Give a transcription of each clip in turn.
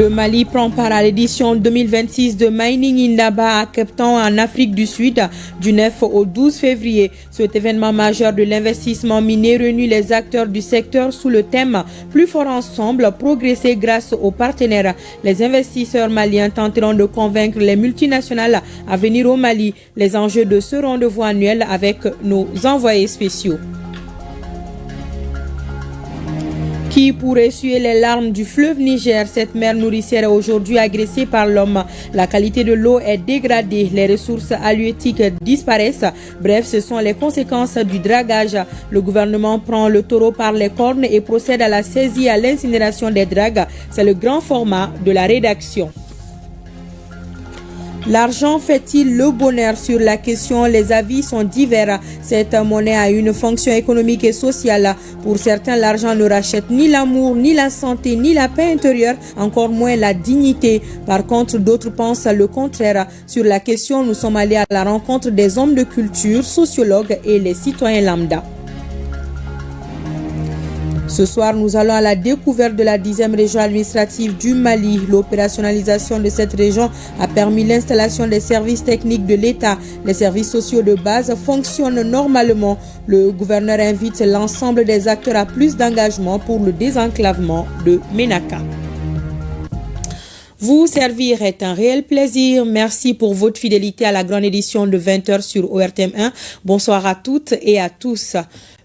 Le Mali prend part à l'édition 2026 de Mining Indaba à Cape Town en Afrique du Sud du 9 au 12 février. Cet événement majeur de l'investissement minier réunit les acteurs du secteur sous le thème « Plus fort ensemble, progresser grâce aux partenaires ». Les investisseurs maliens tenteront de convaincre les multinationales à venir au Mali. Les enjeux de ce rendez-vous annuel avec nos envoyés spéciaux. Qui pourrait essuyer les larmes du fleuve Niger? Cette mer nourricière est aujourd'hui agressée par l'homme. La qualité de l'eau est dégradée, les ressources halieutiques disparaissent. Bref, ce sont les conséquences du dragage. Le gouvernement prend le taureau par les cornes et procède à la saisie et à l'incinération des dragues. C'est le grand format de la rédaction. L'argent fait-il le bonheur? Sur la question, les avis sont divers. Cette monnaie a une fonction économique et sociale. Pour certains, l'argent ne rachète ni l'amour, ni la santé, ni la paix intérieure, encore moins la dignité. Par contre, d'autres pensent le contraire. Sur la question, nous sommes allés à la rencontre des hommes de culture, sociologues et les citoyens lambda. Ce soir, nous allons à la découverte de la 10e région administrative du Mali. L'opérationnalisation de cette région a permis l'installation des services techniques de l'État. Les services sociaux de base fonctionnent normalement. Le gouverneur invite l'ensemble des acteurs à plus d'engagement pour le désenclavement de Ménaka. Vous servir est un réel plaisir. Merci pour votre fidélité à la grande édition de 20h sur ORTM1. Bonsoir à toutes et à tous.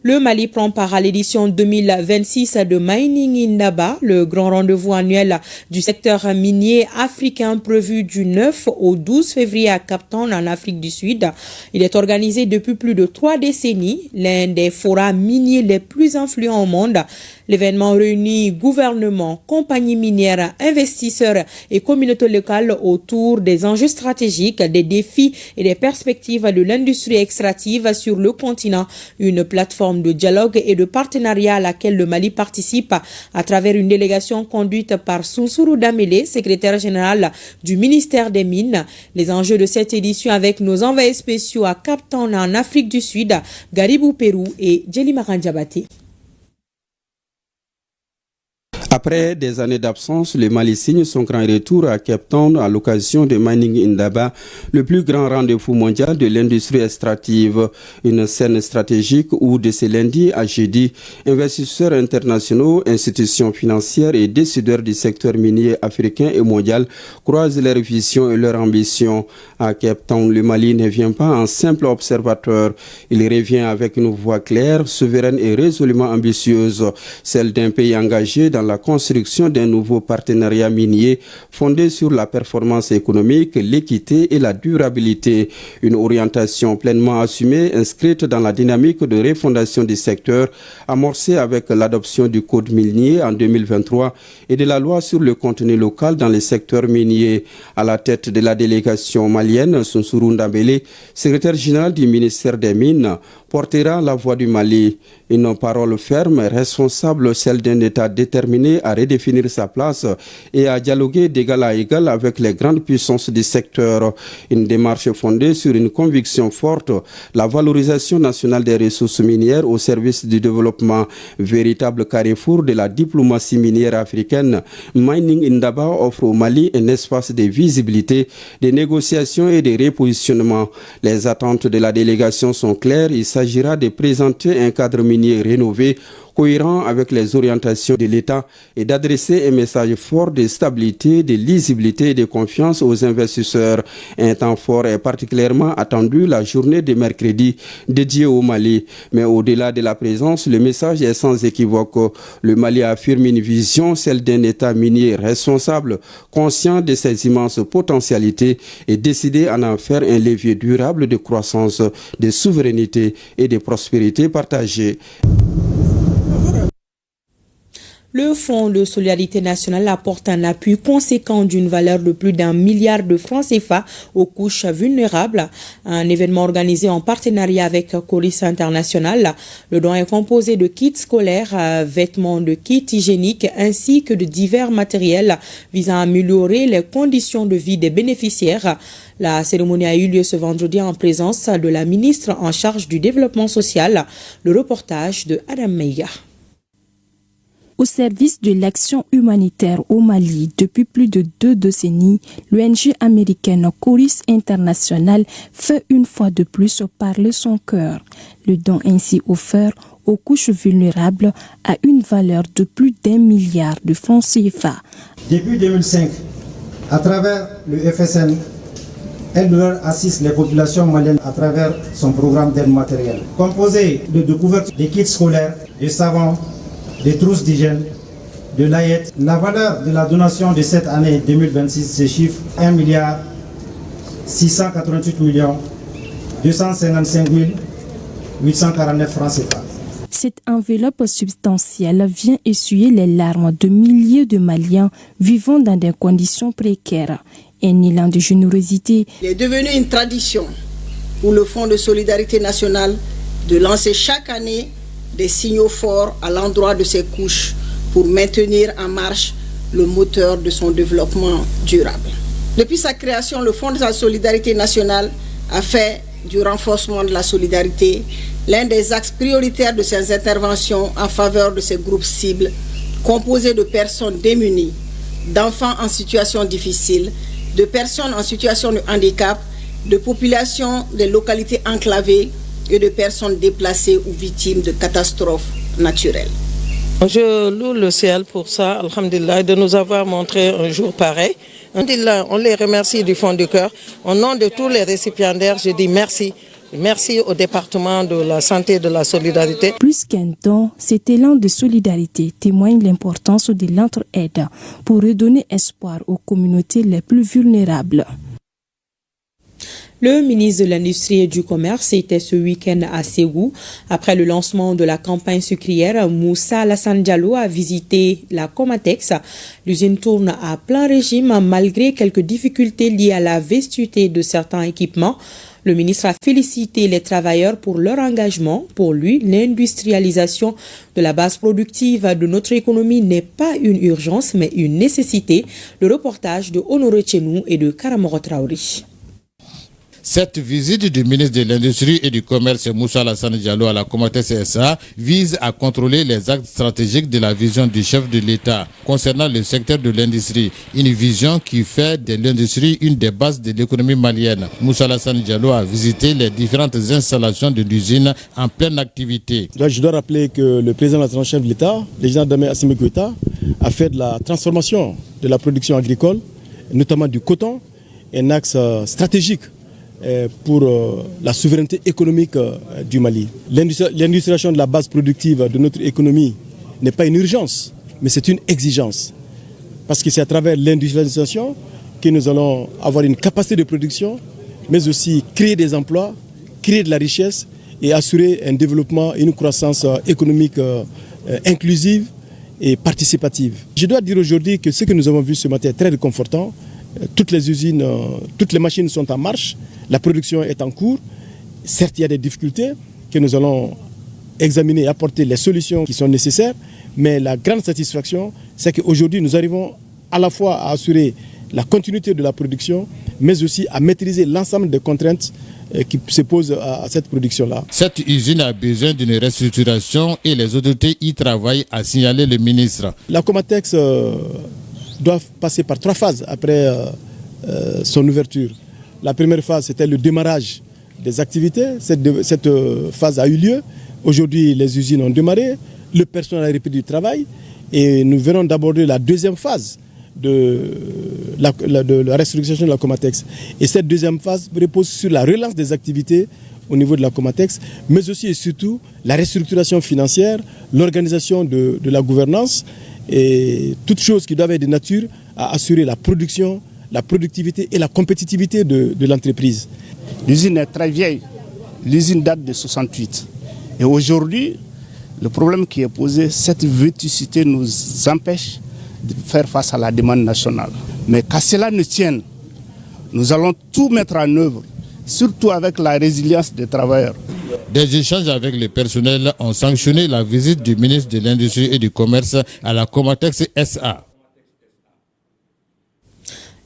Le Mali prend part à l'édition 2026 de Mining Indaba, le grand rendez-vous annuel du secteur minier africain prévu du 9 au 12 février à Cape Town en Afrique du Sud. Il est organisé depuis plus de 3 décennies, l'un des forats miniers les plus influents au monde. L'événement réunit gouvernement, compagnies minières, investisseurs et communautés locales autour des enjeux stratégiques, des défis et des perspectives de l'industrie extractive sur le continent. Une plateforme de dialogue et de partenariat à laquelle le Mali participe à travers une délégation conduite par Sounsuru Damele, secrétaire général du ministère des Mines. Les enjeux de cette édition avec nos envoyés spéciaux à Cape Town en Afrique du Sud, Garibou Pérou et Djeli Marandiabati. Après des années d'absence, le Mali signe son grand retour à Cape Town à l'occasion de Mining Indaba, le plus grand rendez-vous mondial de l'industrie extractive. Une scène stratégique où de ce lundi à jeudi, investisseurs internationaux, institutions financières et décideurs du secteur minier africain et mondial croisent leurs visions et leurs ambitions. À Cape Town, le Mali ne vient pas en simple observateur. Il revient avec une voix claire, souveraine et résolument ambitieuse, celle d'un pays engagé dans la construction d'un nouveau partenariat minier fondé sur la performance économique, l'équité et la durabilité. Une orientation pleinement assumée, inscrite dans la dynamique de refondation du secteur, amorcée avec l'adoption du Code minier en 2023 et de la loi sur le contenu local dans les secteurs miniers. À la tête de la délégation malienne, Sounsuru Ndambele, secrétaire général du ministère des Mines, portera la voix du Mali. Une parole ferme et responsable, celle d'un État déterminé à redéfinir sa place et à dialoguer d'égal à égal avec les grandes puissances du secteur. Une démarche fondée sur une conviction forte, la valorisation nationale des ressources minières au service du développement. Véritable carrefour de la diplomatie minière africaine, Mining Indaba offre au Mali un espace de visibilité, de négociation et de repositionnement. Les attentes de la délégation sont claires. Il s'agira de présenter un cadre minier rénové, cohérent avec les orientations de l'État et d'adresser un message fort de stabilité, de lisibilité et de confiance aux investisseurs. Un temps fort est particulièrement attendu la journée de mercredi dédiée au Mali. Mais au-delà de la présence, le message est sans équivoque. Le Mali affirme une vision, celle d'un État minier responsable, conscient de ses immenses potentialités et décidé à en faire un levier durable de croissance, de souveraineté et de prospérité partagée. Le Fonds de solidarité nationale apporte un appui conséquent d'une valeur de plus d'1 milliard de francs CFA aux couches vulnérables. Un événement organisé en partenariat avec Coris International. Le don est composé de kits scolaires, vêtements, de kits hygiéniques ainsi que de divers matériels visant à améliorer les conditions de vie des bénéficiaires. La cérémonie a eu lieu ce vendredi en présence de la ministre en charge du développement social. Le reportage de Adam Meiga. Au service de l'action humanitaire au Mali depuis plus de 2 décennies, l'ONG américaine Chorus International fait une fois de plus parler son cœur. Le don ainsi offert aux couches vulnérables a une valeur de plus d'1 milliard de francs CFA. Depuis 2005, à travers le FSN, elle assiste les populations maliennes à travers son programme d'aide matérielle. Composé de couvertures, des kits scolaires, des savons, des trousses d'hygiène, de l'aide. La valeur de la donation de cette année 2026 se chiffre 1 milliard 688 millions 255 849 francs CFA. Cette enveloppe substantielle vient essuyer les larmes de milliers de Maliens vivant dans des conditions précaires. Un élan de générosité. Il est devenu une tradition pour le Fonds de solidarité nationale de lancer chaque année des signaux forts à l'endroit de ses couches pour maintenir en marche le moteur de son développement durable. Depuis sa création, le Fonds de la solidarité nationale a fait du renforcement de la solidarité l'un des axes prioritaires de ses interventions en faveur de ces groupes cibles composés de personnes démunies, d'enfants en situation difficile, de personnes en situation de handicap, de populations des localités enclavées et de personnes déplacées ou victimes de catastrophes naturelles. Je loue le ciel pour ça, alhamdulillah, de nous avoir montré un jour pareil. Alhamdulillah, on les remercie du fond du cœur. Au nom de tous les récipiendaires, je dis merci. Merci au département de la santé et de la solidarité. Plus qu'un don, cet élan de solidarité témoigne l'importance de l'entraide pour redonner espoir aux communautés les plus vulnérables. Le ministre de l'Industrie et du Commerce était ce week-end à Ségou. Après le lancement de la campagne sucrière, Moussa Alassane Diallo a visité la Comatex. L'usine tourne à plein régime malgré quelques difficultés liées à la vetusté de certains équipements. Le ministre a félicité les travailleurs pour leur engagement. Pour lui, l'industrialisation de la base productive de notre économie n'est pas une urgence, mais une nécessité. Le reportage de Honoré Chenou et de Karamoro Traori. Cette visite du ministre de l'Industrie et du Commerce Moussa Alassane Diallo à la Comatex SA vise à contrôler les actes stratégiques de la vision du chef de l'État concernant le secteur de l'industrie. Une vision qui fait de l'industrie une des bases de l'économie malienne. Moussa Alassane Diallo a visité les différentes installations de l'usine en pleine activité. Je dois rappeler que le président national chef de l'État, le général Damé Assimi Goïta, a fait de la transformation de la production agricole, notamment du coton, un axe stratégique pour la souveraineté économique du Mali. L'industrialisation de la base productive de notre économie n'est pas une urgence, mais c'est une exigence. Parce que c'est à travers l'industrialisation que nous allons avoir une capacité de production, mais aussi créer des emplois, créer de la richesse et assurer un développement et une croissance économique inclusive et participative. Je dois dire aujourd'hui que ce que nous avons vu ce matin est très réconfortant. Toutes les usines, toutes les machines sont en marche, la production est en cours. Certes, il y a des difficultés que nous allons examiner et apporter les solutions qui sont nécessaires, mais la grande satisfaction, c'est qu'aujourd'hui, nous arrivons à la fois à assurer la continuité de la production, mais aussi à maîtriser l'ensemble des contraintes qui se posent à cette production-là. Cette usine a besoin d'une restructuration et les autorités y travaillent, a signalé le ministre. La Comatex doit passer par 3 phases après son ouverture. La première phase, c'était le démarrage des activités. Cette phase a eu lieu. Aujourd'hui, les usines ont démarré, le personnel a repris du travail et nous venons d'aborder la deuxième phase de la restructuration de la Comatex. Et cette deuxième phase repose sur la relance des activités au niveau de la Comatex, mais aussi et surtout la restructuration financière, l'organisation de la gouvernance et toutes choses qui doivent être de nature à assurer la production, la productivité et la compétitivité de l'entreprise. L'usine est très vieille. L'usine date de 68. Et aujourd'hui, le problème qui est posé, cette vétusté nous empêche de faire face à la demande nationale. Mais qu'à cela ne tienne, nous allons tout mettre en œuvre, surtout avec la résilience des travailleurs. Des échanges avec le personnel ont sanctionné la visite du ministre de l'Industrie et du Commerce à la Comatex SA.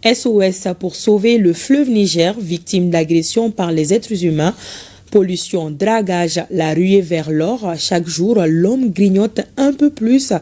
SOS pour sauver le fleuve Niger, victime d'agression par les êtres humains. Pollution, dragage, la ruée vers l'or. Chaque jour, l'homme grignote un peu plus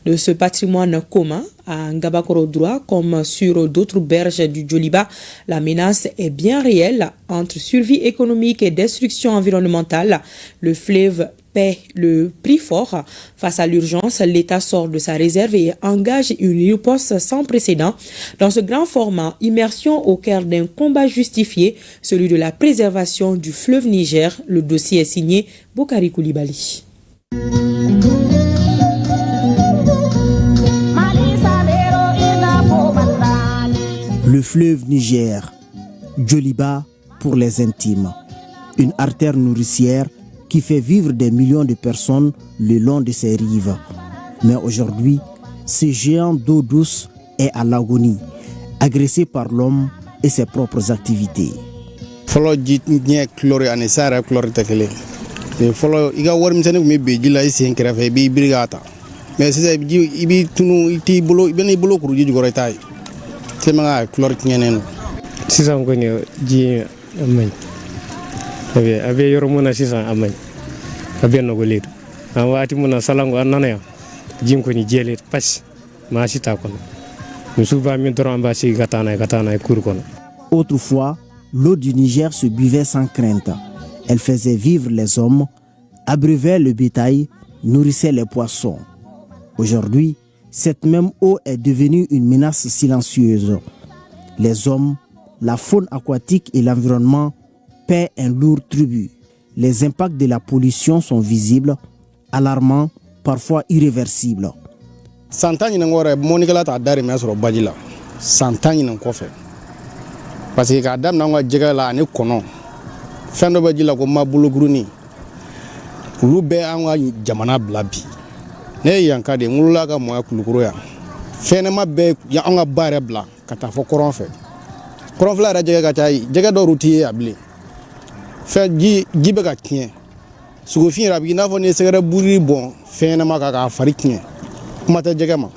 de ce patrimoine commun. À Ngabakoro-Droit, comme sur d'autres berges du Djoliba, la menace est bien réelle entre survie économique et destruction environnementale. Le fleuve paie le prix fort. Face à l'urgence, l'État sort de sa réserve et engage une riposte sans précédent. Dans ce grand format, immersion au cœur d'un combat justifié, celui de la préservation du fleuve Niger. Le dossier est signé Bokari Koulibaly. Le fleuve Niger, Djoliba pour les intimes, une artère nourricière qui fait vivre des millions de personnes le long de ses rives. Mais aujourd'hui, ce géant d'eau douce est à l'agonie, agressé par l'homme et ses propres activités. sisan kɔni ji man a bɛ yɔrɔ mun na sisan a man a bɛ nɔgɔlen don an waati mun na salanko an nana yan ji kɔni jɛlen pasi maa si t'a kɔnɔ misiw b'a min dɔrɔn an b'a sigi ka taa n'a ye kuru kɔnɔ. Autrefois, l'eau du Niger se buvait sans crainte. Elle faisait vivre les hommes, abreuvait le bétail, nourrissait les poissons. Aujourd'hui, cette même eau est devenue une menace silencieuse. Les hommes, la faune aquatique et l'environnement paient un lourd tribut. Les impacts de la pollution sont visibles, alarmants, parfois irréversibles. Parce que quand dame n'anga jega la ne kono fendo ba jila ko mabulu gruni lube anga jamana blabi ne yanka de ngula ka moya kulukuro ya fene mabbe ya anga bare bla kata fo koron fla ra jega ka tay jega do ruti abli fe ji gibe ka kien sugo fin rabi na fo ne segara buri bon fene ma ka fari kien kuma ta jega ma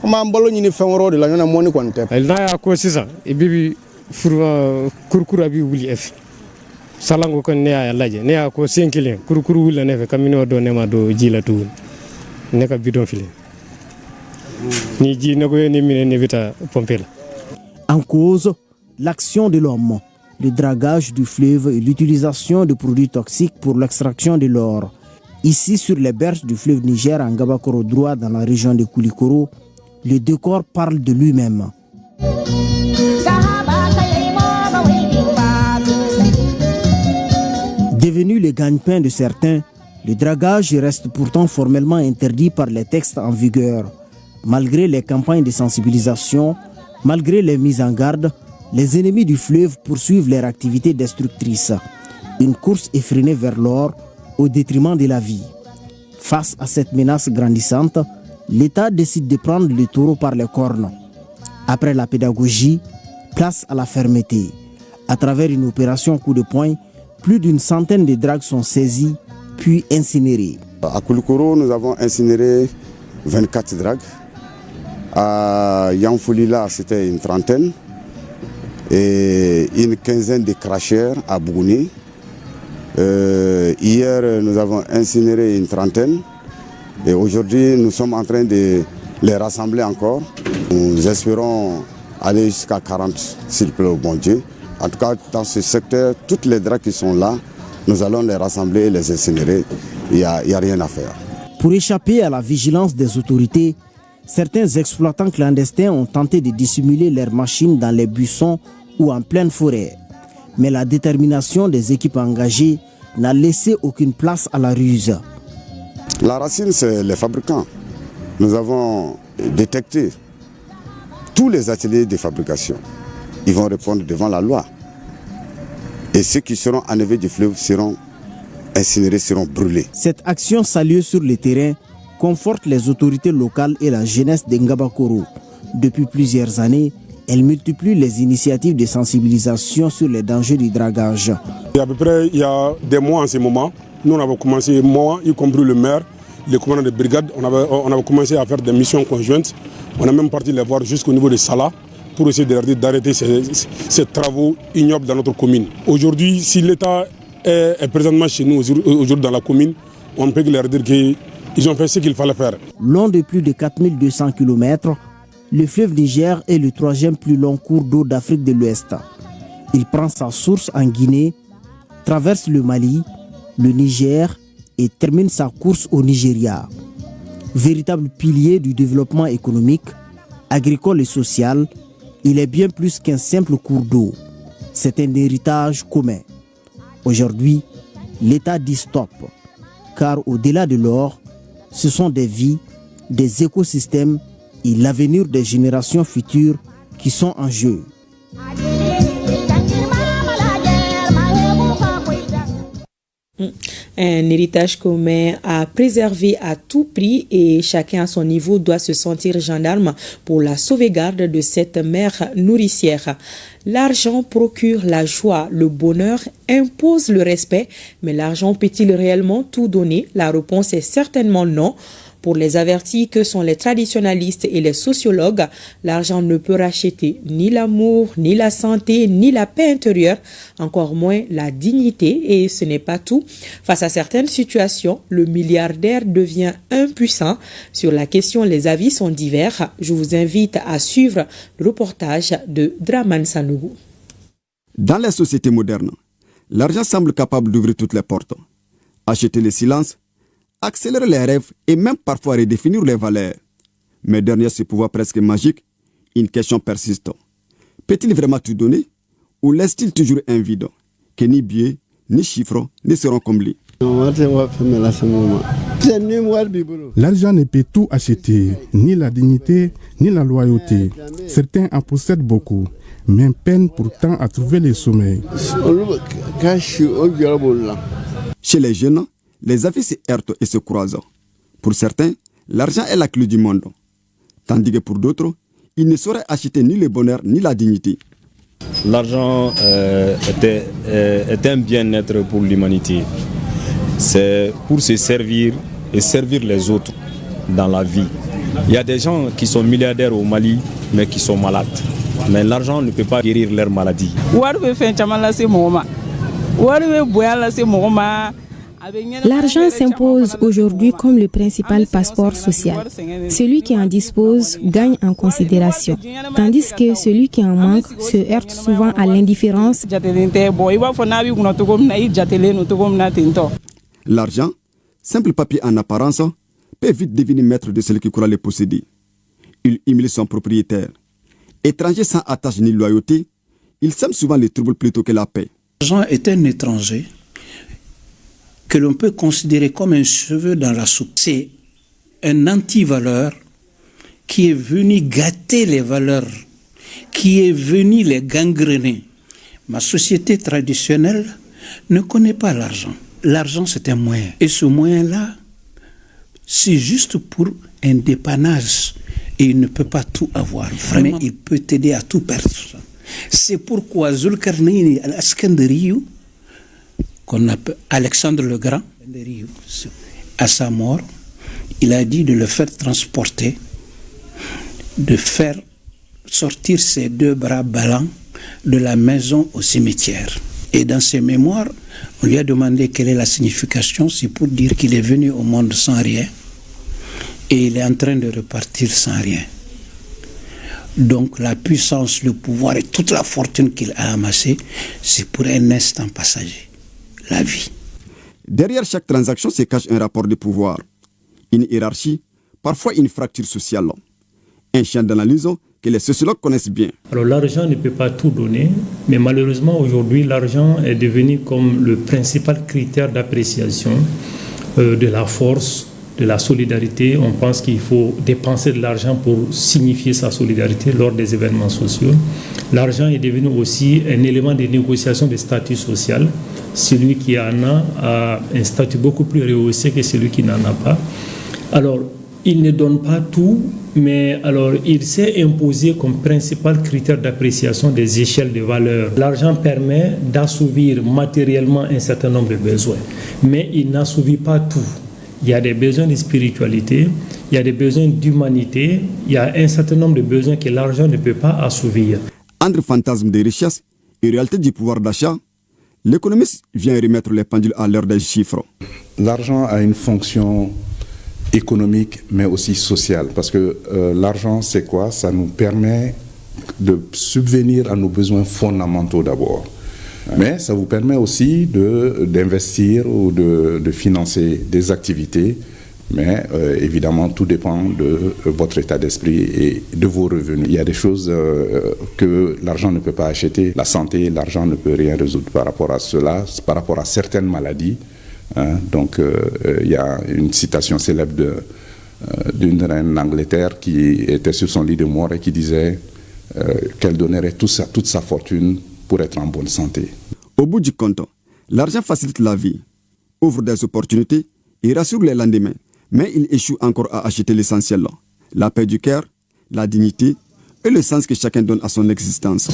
kuma mbalo ni fenro de la nyona moni konte na ya ko sisa e bibi furwa kurkura bi wuli efi salango kon ne ya laje ne ya ko 5 kilin kurkuru wuli ne fe kamino do ne ma do jila tu ne ka bidon fili ni ji ne ko ni mine ne vita pompela. En cause, l'action de l'homme, le dragage du fleuve et l'utilisation de produits toxiques pour l'extraction de l'or. Ici, sur les berges du fleuve Niger, en Ngabakoro-Droit, dans la région de Koulikoro, le décor parle de lui-même. Devenu le gagne-pain de certains, le dragage reste pourtant formellement interdit par les textes en vigueur. Malgré les campagnes de sensibilisation, malgré les mises en garde, les ennemis du fleuve poursuivent leurs activités destructrices. Une course effrénée vers l'or au détriment de la vie. Face à cette menace grandissante, l'État décide de prendre le taureau par les cornes. Après la pédagogie, place à la fermeté. À travers une opération coup de poing, plus d'une centaine de dragues sont saisies, puis incinérées. À Koulikoro, nous avons incinéré 24 dragues. À Yanfolila, c'était une trentaine. Et une quinzaine de cracheurs à Bougouni. Hier, nous avons incinéré une trentaine. Et aujourd'hui, nous sommes en train de les rassembler encore. Nous espérons aller jusqu'à 40, s'il plaît au bon Dieu. En tout cas, dans ce secteur, toutes les dragues qui sont là, nous allons les rassembler et les incinérer. Il n'y a rien à faire. Pour échapper à la vigilance des autorités, certains exploitants clandestins ont tenté de dissimuler leurs machines dans les buissons ou en pleine forêt. Mais la détermination des équipes engagées n'a laissé aucune place à la ruse. La racine, c'est les fabricants. Nous avons détecté tous les ateliers de fabrication. Ils vont répondre devant la loi. Et ceux qui seront enlevés du fleuve seront incinérés, seront brûlés. Cette action saluée sur le terrain conforte les autorités locales et la jeunesse de Ngabakoro. Depuis plusieurs années, elle multiplie les initiatives de sensibilisation sur les dangers du dragage. À peu près, il y a des mois en ce moment, nous on avait commencé, moi, y compris le maire, les commandants de brigade, on avait commencé à faire des missions conjointes. On a même parti les voir jusqu'au niveau de Salah pour essayer d'arrêter ces travaux ignobles dans notre commune. Aujourd'hui, si l'État est présentement chez nous aujourd'hui dans la commune, on peut leur dire qu'ils ont fait ce qu'il fallait faire. Long de plus de 4200 km, le fleuve Niger est le troisième plus long cours d'eau d'Afrique de l'Ouest. Il prend sa source en Guinée, traverse le Mali, le Niger et termine sa course au Nigeria. Véritable pilier du développement économique, agricole et social, il est bien plus qu'un simple cours d'eau. C'est un héritage commun. Aujourd'hui, l'État dit stop, car au-delà de l'or, ce sont des vies, des écosystèmes et l'avenir des générations futures qui sont en jeu. Un héritage commun à préserver à tout prix et chacun à son niveau doit se sentir gendarme pour la sauvegarde de cette mère nourricière. L'argent procure la joie, le bonheur impose le respect, mais l'argent peut-il réellement tout donner? La réponse est certainement non. Pour les avertis que sont les traditionalistes et les sociologues, l'argent ne peut racheter ni l'amour, ni la santé, ni la paix intérieure, encore moins la dignité. Et ce n'est pas tout. Face à certaines situations, le milliardaire devient impuissant. Sur la question, les avis sont divers. Je vous invite à suivre le reportage de Draman Sanougou. Dans les sociétés modernes, l'argent semble capable d'ouvrir toutes les portes. Acheter le silence, accélérer les rêves et même parfois redéfinir les valeurs. Mais derrière ce pouvoir presque magique, une question persiste. Peut-il vraiment tout donner ou laisse-t-il toujours un vide que ni billets, ni chiffres ne seront comblés? L'argent ne peut tout acheter, ni la dignité, ni la loyauté. Certains en possèdent beaucoup, mais peinent pourtant à trouver le sommeil. Chez les jeunes, les avis se heurtent et se croisent. Pour certains, l'argent est la clé du monde. Tandis que pour d'autres, il ne saurait acheter ni le bonheur ni la dignité. L'argent est un bien-être pour l'humanité. C'est pour se servir et servir les autres dans la vie. Il y a des gens qui sont milliardaires au Mali, mais qui sont malades. Mais l'argent ne peut pas guérir leur maladie. L'argent s'impose aujourd'hui comme le principal passeport social. Celui qui en dispose gagne en considération, tandis que celui qui en manque se heurte souvent à l'indifférence. L'argent, simple papier en apparence, peut vite devenir maître de celui qui croit le posséder. Il humilie son propriétaire. Étranger sans attache ni loyauté, il sème souvent les troubles plutôt que la paix. L'argent est un étranger que l'on peut considérer comme un cheveu dans la soupe. C'est un anti-valeur qui est venu gâter les valeurs, qui est venu les gangréner. Ma société traditionnelle ne connaît pas l'argent. L'argent, c'est un moyen. Et ce moyen-là, c'est juste pour un dépannage. Et il ne peut pas tout avoir. Vraiment, il peut t'aider à tout perdre. C'est pourquoi Zulkarnaini al-Askandari, qu'on appelle Alexandre le Grand, à sa mort, il a dit de le faire transporter, de faire sortir ses deux bras ballants de la maison au cimetière. Et dans ses mémoires, on lui a demandé quelle est la signification. C'est pour dire qu'il est venu au monde sans rien et il est en train de repartir sans rien. Donc la puissance, le pouvoir et toute la fortune qu'il a amassée, c'est pour un instant passager. La vie. Derrière chaque transaction se cache un rapport de pouvoir, une hiérarchie, parfois une fracture sociale. Un champ d'analyse que les sociologues connaissent bien. Alors l'argent ne peut pas tout donner, mais malheureusement aujourd'hui l'argent est devenu comme le principal critère d'appréciation de la force, de la solidarité. On pense qu'il faut dépenser de l'argent pour signifier sa solidarité lors des événements sociaux. L'argent est devenu aussi un élément de négociation de statut social. Celui qui en a un statut beaucoup plus rehaussé que celui qui n'en a pas. Alors, il ne donne pas tout, mais alors il s'est imposé comme principal critère d'appréciation des échelles de valeur. L'argent permet d'assouvir matériellement un certain nombre de besoins, mais il n'assouvit pas tout. Il y a des besoins de spiritualité, il y a des besoins d'humanité, il y a un certain nombre de besoins que l'argent ne peut pas assouvir. Entre fantasme des richesses et réalité du pouvoir d'achat, L'économiste vient remettre les pendules à l'heure des chiffres. L'argent a une fonction économique mais aussi sociale parce que l'argent c'est quoi? Ça nous permet de subvenir à nos besoins fondamentaux d'abord. Mais ça vous permet aussi d'investir ou de financer des activités. Mais évidemment, tout dépend de votre état d'esprit et de vos revenus. Il y a des choses que l'argent ne peut pas acheter. La santé, l'argent ne peut rien résoudre par rapport à cela, par rapport à certaines maladies. Donc, il y a une citation célèbre d'une reine d'Angleterre qui était sur son lit de mort et qui disait qu'elle donnerait toute sa fortune pour être en bonne santé. Au bout du compte, l'argent facilite la vie, ouvre des opportunités et rassure les lendemains. Mais il échoue encore à acheter l'essentiel, la paix du cœur, la dignité et le sens que chacun donne à son existence.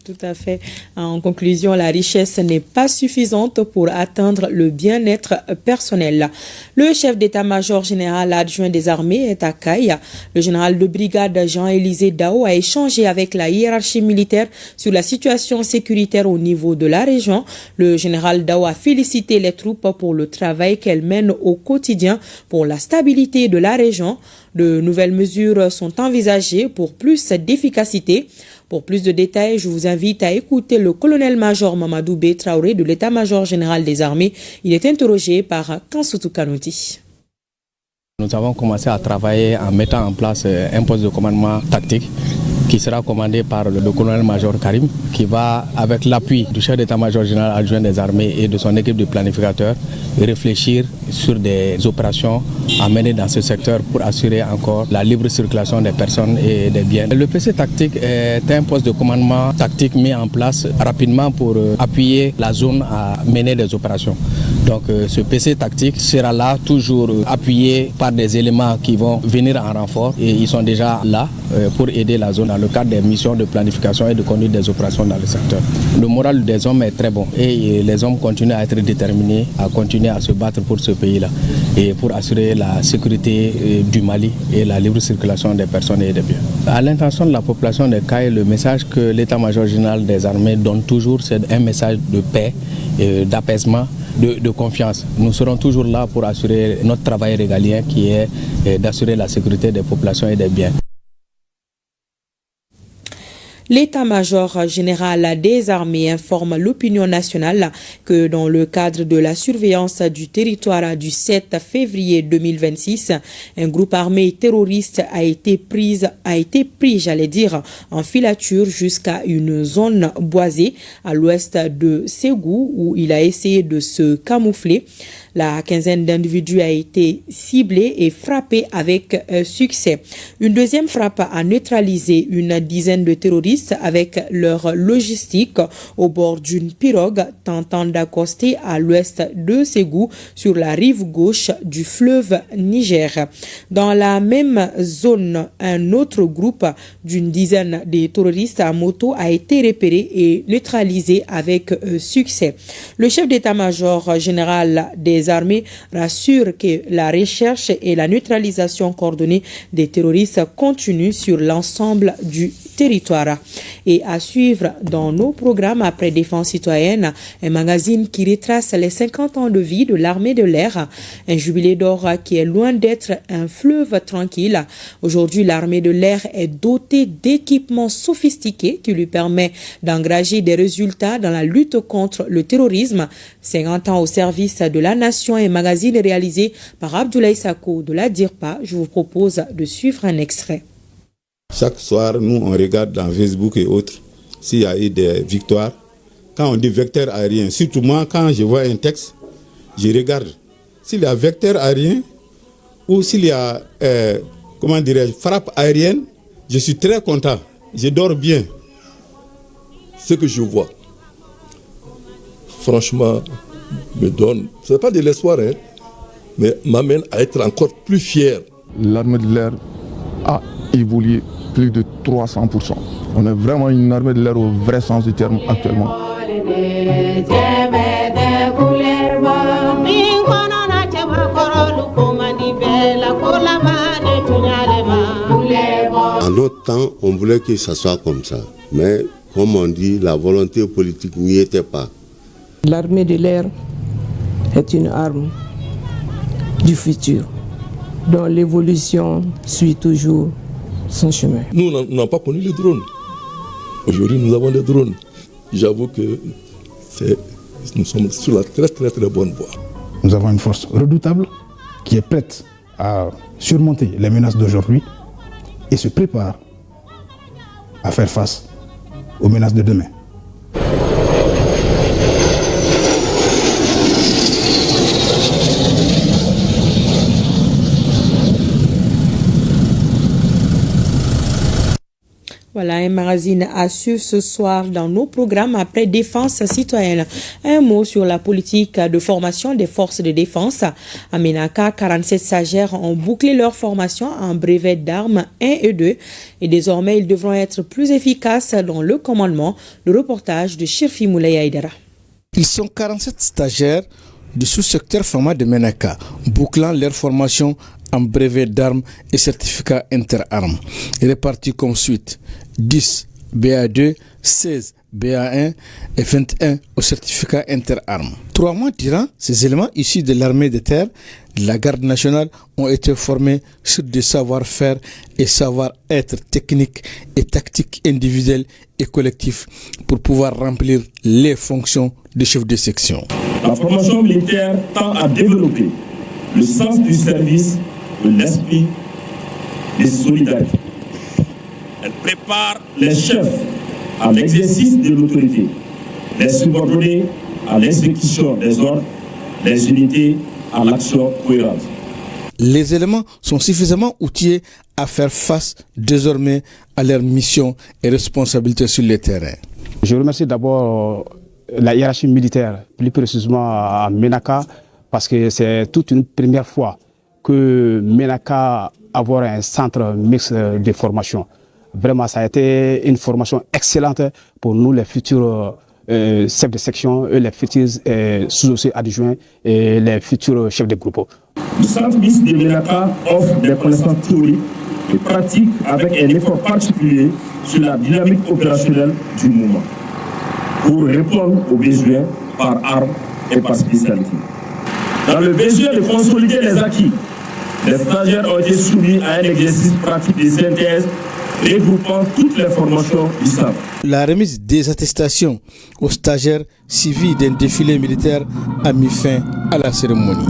Tout à fait. En conclusion, la richesse n'est pas suffisante pour atteindre le bien-être personnel. Le chef d'état-major général adjoint des armées est à Kayes. Le général de brigade Jean-Élisée Dao a échangé avec la hiérarchie militaire sur la situation sécuritaire au niveau de la région. Le général Dao a félicité les troupes pour le travail qu'elles mènent au quotidien pour la stabilité de la région. De nouvelles mesures sont envisagées pour plus d'efficacité. Pour plus de détails, je vous invite à écouter le colonel-major Mamadou B. Traoré de l'état-major général des armées. Il est interrogé par Kansoutou Kanouti. Nous avons commencé à travailler en mettant en place un poste de commandement tactique qui sera commandé par le colonel-major Karim, qui va, avec l'appui du chef d'état-major général adjoint des armées et de son équipe de planificateurs, réfléchir sur des opérations à mener dans ce secteur pour assurer encore la libre circulation des personnes et des biens. Le PC tactique est un poste de commandement tactique mis en place rapidement pour appuyer la zone à mener des opérations. Donc ce PC tactique sera là, toujours appuyé par des éléments qui vont venir en renfort et ils sont déjà là pour aider la zone dans le cadre des missions de planification et de conduite des opérations dans le secteur. Le moral des hommes est très bon et les hommes continuent à être déterminés, à continuer à se battre pour ce pays-là et pour assurer la sécurité du Mali et la libre circulation des personnes et des biens. À l'intention de la population de Kayes, le message que l'état-major général des armées donne toujours, c'est un message de paix, d'apaisement, de confiance. Nous serons toujours là pour assurer notre travail régalien qui est d'assurer la sécurité des populations et des biens. L'état-major général des armées informe l'opinion nationale que dans le cadre de la surveillance du territoire du 7 février 2026, un groupe armé terroriste a été pris, en filature jusqu'à une zone boisée à l'ouest de Ségou où il a essayé de se camoufler. La quinzaine d'individus a été ciblée et frappée avec succès. Une deuxième frappe a neutralisé une dizaine de terroristes avec leur logistique au bord d'une pirogue tentant d'accoster à l'ouest de Ségou sur la rive gauche du fleuve Niger. Dans la même zone, un autre groupe d'une dizaine de terroristes à moto a été repéré et neutralisé avec succès. Le chef d'état-major général des armées rassure que la recherche et la neutralisation coordonnée des terroristes continuent sur l'ensemble du territoire. Et à suivre dans nos programmes après Défense citoyenne, un magazine qui retrace les 50 ans de vie de l'armée de l'air, un jubilé d'or qui est loin d'être un fleuve tranquille. Aujourd'hui, l'armée de l'air est dotée d'équipements sophistiqués qui lui permet d'engager des résultats dans la lutte contre le terrorisme. 50 ans au service de la nation, un magazine réalisé par Abdoulaye Sako de la DIRPA. Je vous propose de suivre un extrait. Chaque soir, nous, on regarde dans Facebook et autres s'il y a eu des victoires. Quand on dit vecteur aérien, surtout moi, quand je vois un texte, je regarde. S'il y a vecteur aérien ou s'il y a, frappe aérienne, je suis très content. Je dors bien. Ce que je vois, franchement, me donne, ce n'est pas de l'espoir, mais m'amène à être encore plus fier. L'armée de l'air a évolué plus de 300%. On est vraiment une armée de l'air au vrai sens du terme actuellement. En d'autres temps, on voulait que ça soit comme ça. Mais comme on dit, la volonté politique n'y était pas. L'armée de l'air est une arme du futur, dont l'évolution suit toujours son chemin. Nous n'avons pas connu les drones. Aujourd'hui, nous avons les drones. J'avoue que nous sommes sur la très très très bonne voie. Nous avons une force redoutable qui est prête à surmonter les menaces d'aujourd'hui et se prépare à faire face aux menaces de demain. Voilà, un magazine à suivre ce soir dans nos programmes après Défense citoyenne. Un mot sur la politique de formation des forces de défense. À Ménaka, 47 stagiaires ont bouclé leur formation en brevet d'armes 1 et 2 et désormais ils devront être plus efficaces dans le commandement. Le reportage de Chirfi Moulay Aïdara. Ils sont 47 stagiaires du sous-secteur Fama de Ménaka, bouclant leur formation en brevet d'armes et certificat interarmes, répartis comme suite: 10 BA2, 16 BA1 et 21 au certificat interarmes. 3 mois durant, ces éléments issus de l'armée de terre, de la garde nationale, ont été formés sur des savoir-faire et savoir-être techniques et tactiques individuels et collectifs pour pouvoir remplir les fonctions de chef de section. La formation militaire tend à développer le sens du service, de l'esprit de solidarité. Elle prépare les chefs à l'exercice de l'autorité, les subordonnés à l'exécution des ordres, les unités à l'action cohérente. Les éléments sont suffisamment outillés à faire face désormais à leurs missions et responsabilités sur le terrain. Je remercie d'abord la hiérarchie militaire, plus précisément à Ménaka, parce que c'est toute une première fois que Ménaka avoir un centre mixte de formation. Vraiment, ça a été une formation excellente pour nous, les futurs chefs de section, les futurs sous-officiers adjoints et les futurs chefs de groupe. Le centre mixte de Ménaka offre des connaissances théoriques et pratiques avec un effort particulier sur la dynamique opérationnelle du mouvement pour répondre aux besoins par arme et par spécialité. Dans le besoin de consolider les acquis, les stagiaires ont été soumis à un exercice pratique de synthèse regroupant toutes les formations du centre. La remise des attestations aux stagiaires suivie d'un défilé militaire a mis fin à la cérémonie.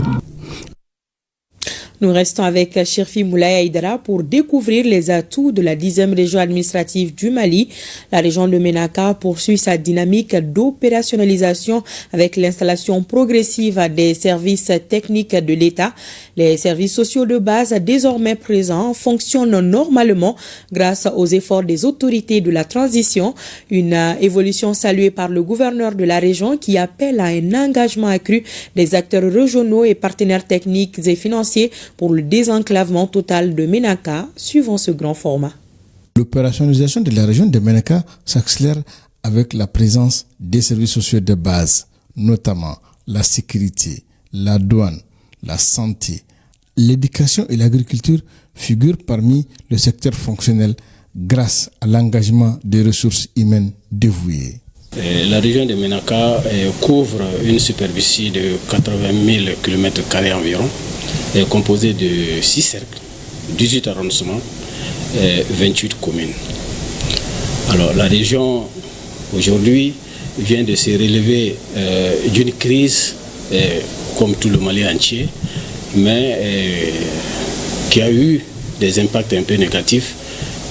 Nous restons avec Chirfi Moulay Aïdara pour découvrir les atouts de la 10e région administrative du Mali. La région de Ménaka poursuit sa dynamique d'opérationnalisation avec l'installation progressive des services techniques de l'État. Les services sociaux de base désormais présents fonctionnent normalement grâce aux efforts des autorités de la transition. Une évolution saluée par le gouverneur de la région qui appelle à un engagement accru des acteurs régionaux et partenaires techniques et financiers pour le désenclavement total de Ménaka, suivant ce grand format. L'opérationnalisation de la région de Ménaka s'accélère avec la présence des services sociaux de base, notamment la sécurité, la douane, la santé, l'éducation et l'agriculture figurent parmi le secteur fonctionnel grâce à l'engagement des ressources humaines dévouées. La région de Ménaka couvre une superficie de 80 000 km² environ, composée de 6 cercles, 18 arrondissements et 28 communes. Alors la région aujourd'hui vient de se relever d'une crise comme tout le Mali entier, mais qui a eu des impacts un peu négatifs.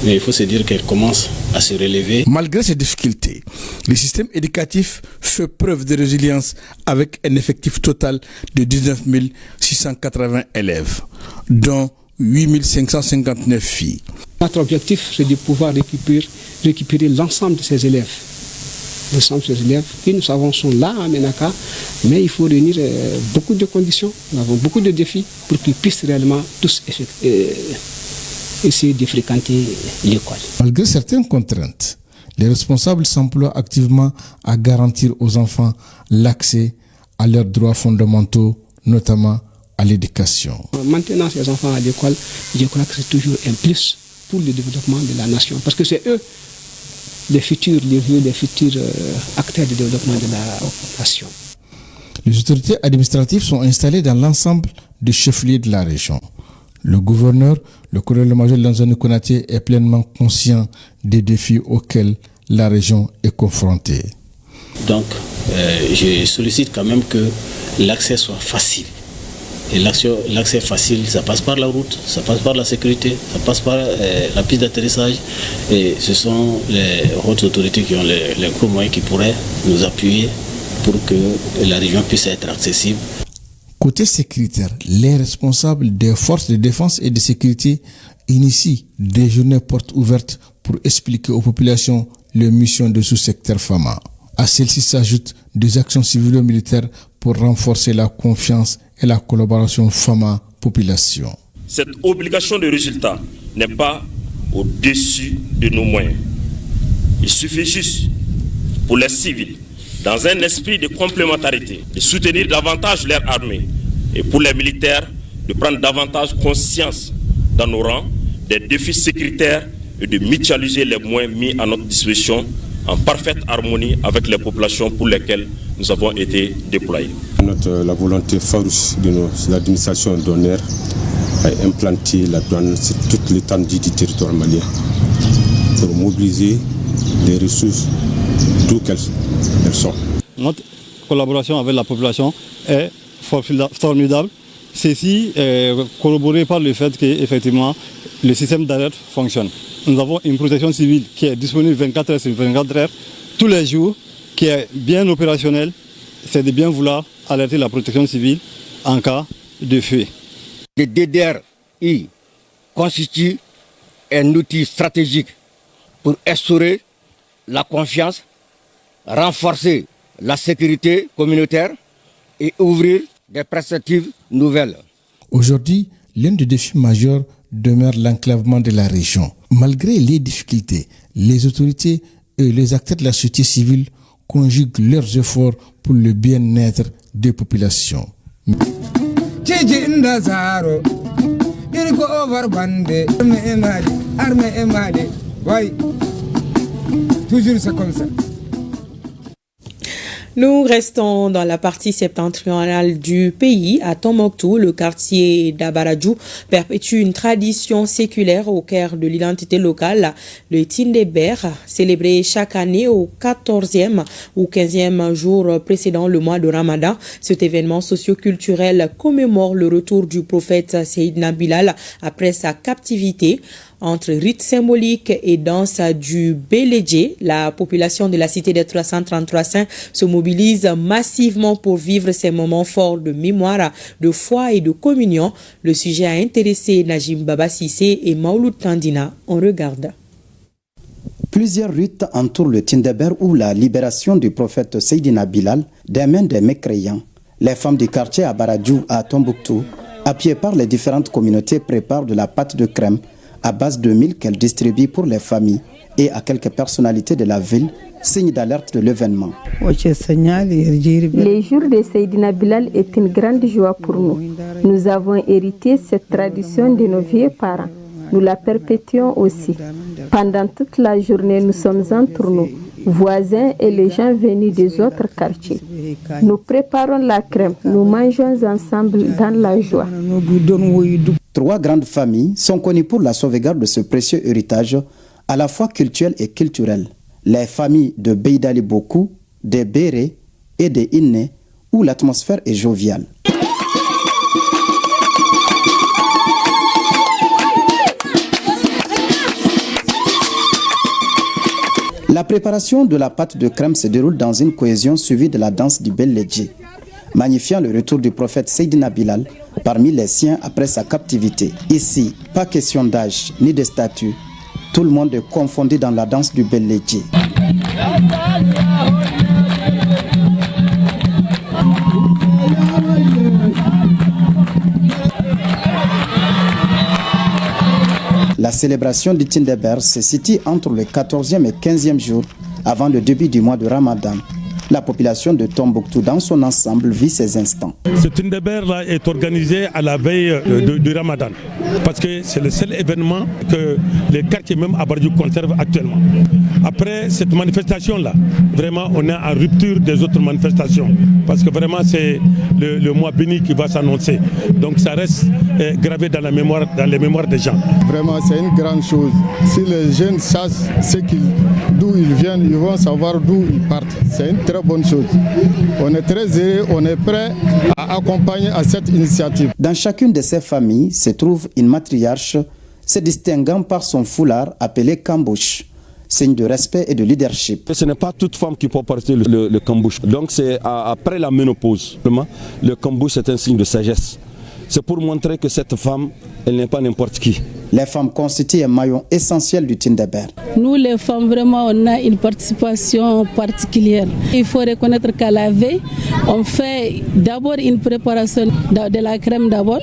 Mais il faut se dire qu'elle commence à se relever. Malgré ces difficultés, le système éducatif fait preuve de résilience avec un effectif total de 19 680 élèves, dont 8 559 filles. Notre objectif, c'est de pouvoir récupérer l'ensemble de ces élèves. L'ensemble de ces élèves qui, nous savons, sont là à Ménaka, mais il faut réunir beaucoup de conditions, nous avons beaucoup de défis pour qu'ils puissent réellement tous essayer de fréquenter l'école. Malgré certaines contraintes, les responsables s'emploient activement à garantir aux enfants l'accès à leurs droits fondamentaux, notamment à l'éducation. Maintenant, ces enfants à l'école, je crois que c'est toujours un plus pour le développement de la nation, parce que c'est eux les futurs acteurs du développement de la nation. Les autorités administratives sont installées dans l'ensemble des chefs-lieux de la région. Le gouverneur, le colonel-major Lansana Konaté est pleinement conscient des défis auxquels la région est confrontée. Donc, je sollicite quand même que l'accès soit facile. Et l'accès facile, ça passe par la route, ça passe par la sécurité, ça passe par la piste d'atterrissage. Et ce sont les hautes autorités qui ont les gros moyens qui pourraient nous appuyer pour que la région puisse être accessible. Côté sécuritaire, les responsables des forces de défense et de sécurité initient des journées portes ouvertes pour expliquer aux populations les missions de sous-secteur Fama. À celles-ci s'ajoutent des actions civilo-militaires pour renforcer la confiance et la collaboration Fama-population. Cette obligation de résultat n'est pas au-dessus de nos moyens. Il suffit juste pour les civils, dans un esprit de complémentarité, de soutenir davantage leur armée et pour les militaires de prendre davantage conscience dans nos rangs des défis sécuritaires et de mutualiser les moyens mis à notre disposition en parfaite harmonie avec les populations pour lesquelles nous avons été déployés. La volonté farouche de l'administration d'honneur a implanté la douane sur toute l'étendue du territoire malien pour mobiliser les ressources d'où qu'elles sont. Notre collaboration avec la population est formidable. Ceci est corroboré par le fait qu'effectivement le système d'alerte fonctionne. Nous avons une protection civile qui est disponible 24 heures sur 24 heures, tous les jours, qui est bien opérationnelle. C'est de bien vouloir alerter la protection civile en cas de feu. Le DDRI constitue un outil stratégique pour instaurer la confiance, renforcer la sécurité communautaire et ouvrir des perspectives nouvelles. Aujourd'hui, l'un des défis majeurs demeure l'enclavement de la région. Malgré les difficultés, les autorités et les acteurs de la société civile conjuguent leurs efforts pour le bien-être des populations. Toujours c'est comme ça. Nous restons dans la partie septentrionale du pays. À Tombouctou, le quartier d'Abaradjou perpétue une tradition séculaire au cœur de l'identité locale, le Tindéber, célébré chaque année au 14e ou 15e jour précédant le mois de Ramadan. Cet événement socio-culturel commémore le retour du prophète Seydina Bilal après sa captivité. Entre rites symboliques et danse du Bélédjé, la population de la cité des 333 saints se mobilise massivement pour vivre ces moments forts de mémoire, de foi et de communion. Le sujet a intéressé Najim Baba Sissé et Maouloud Tandina. On regarde. Plusieurs rites entourent le Tindéber ou la libération du prophète Seydina Bilal des mains des mécréants. Les femmes du quartier à Baradjou, à Tombouctou, appuyées par les différentes communautés, préparent de la pâte de crème à base de mil qu'elle distribue pour les familles et à quelques personnalités de la ville, signe d'alerte de l'événement. Les jours de Seydina Bilal est une grande joie pour nous. Nous avons hérité cette tradition de nos vieux parents. Nous la perpétuons aussi. Pendant toute la journée, nous sommes entre nous, voisins et les gens venus des autres quartiers. Nous préparons la crème, nous mangeons ensemble dans la joie. 3 grandes familles sont connues pour la sauvegarde de ce précieux héritage, à la fois culturel et culturel. Les familles de Beidali Boku, des Béré et des Inné, où l'atmosphère est joviale. La préparation de la pâte de crème se déroule dans une cohésion suivie de la danse du Bélédjé, magnifiant le retour du prophète Seydina Bilal parmi les siens après sa captivité. Ici, pas question d'âge ni de statut, tout le monde est confondu dans la danse du Bélédjé. La célébration du Tindéber se situe entre le 14e et 15e jour avant le début du mois de Ramadan. La population de Tombouctou dans son ensemble vit ces instants. Ce Tindéber là est organisé à la veille du Ramadan. parce que c'est le seul événement que les quartiers même à Baradiou conservent actuellement. Après cette manifestation-là, vraiment on est en rupture des autres manifestations, parce que vraiment c'est le mois béni qui va s'annoncer. Donc ça reste gravé dans les mémoires des gens. Vraiment c'est une grande chose. Si les jeunes savent d'où ils viennent, ils vont savoir d'où ils partent. C'est une très bonne chose. On est très heureux, on est prêt à accompagner à cette initiative. Dans chacune de ces familles se trouve une matriarche se distinguant par son foulard appelé kambouche, signe de respect et de leadership. Ce n'est pas toute femme qui peut porter le kambouche. Donc c'est après la ménopause. Le kambouche est un signe de sagesse. C'est pour montrer que cette femme, elle n'est pas n'importe qui. Les femmes constituent un maillon essentiel du Tindeber. Nous les femmes, vraiment, on a une participation particulière. Il faut reconnaître qu'à la veille, on fait d'abord une préparation de la crème d'abord.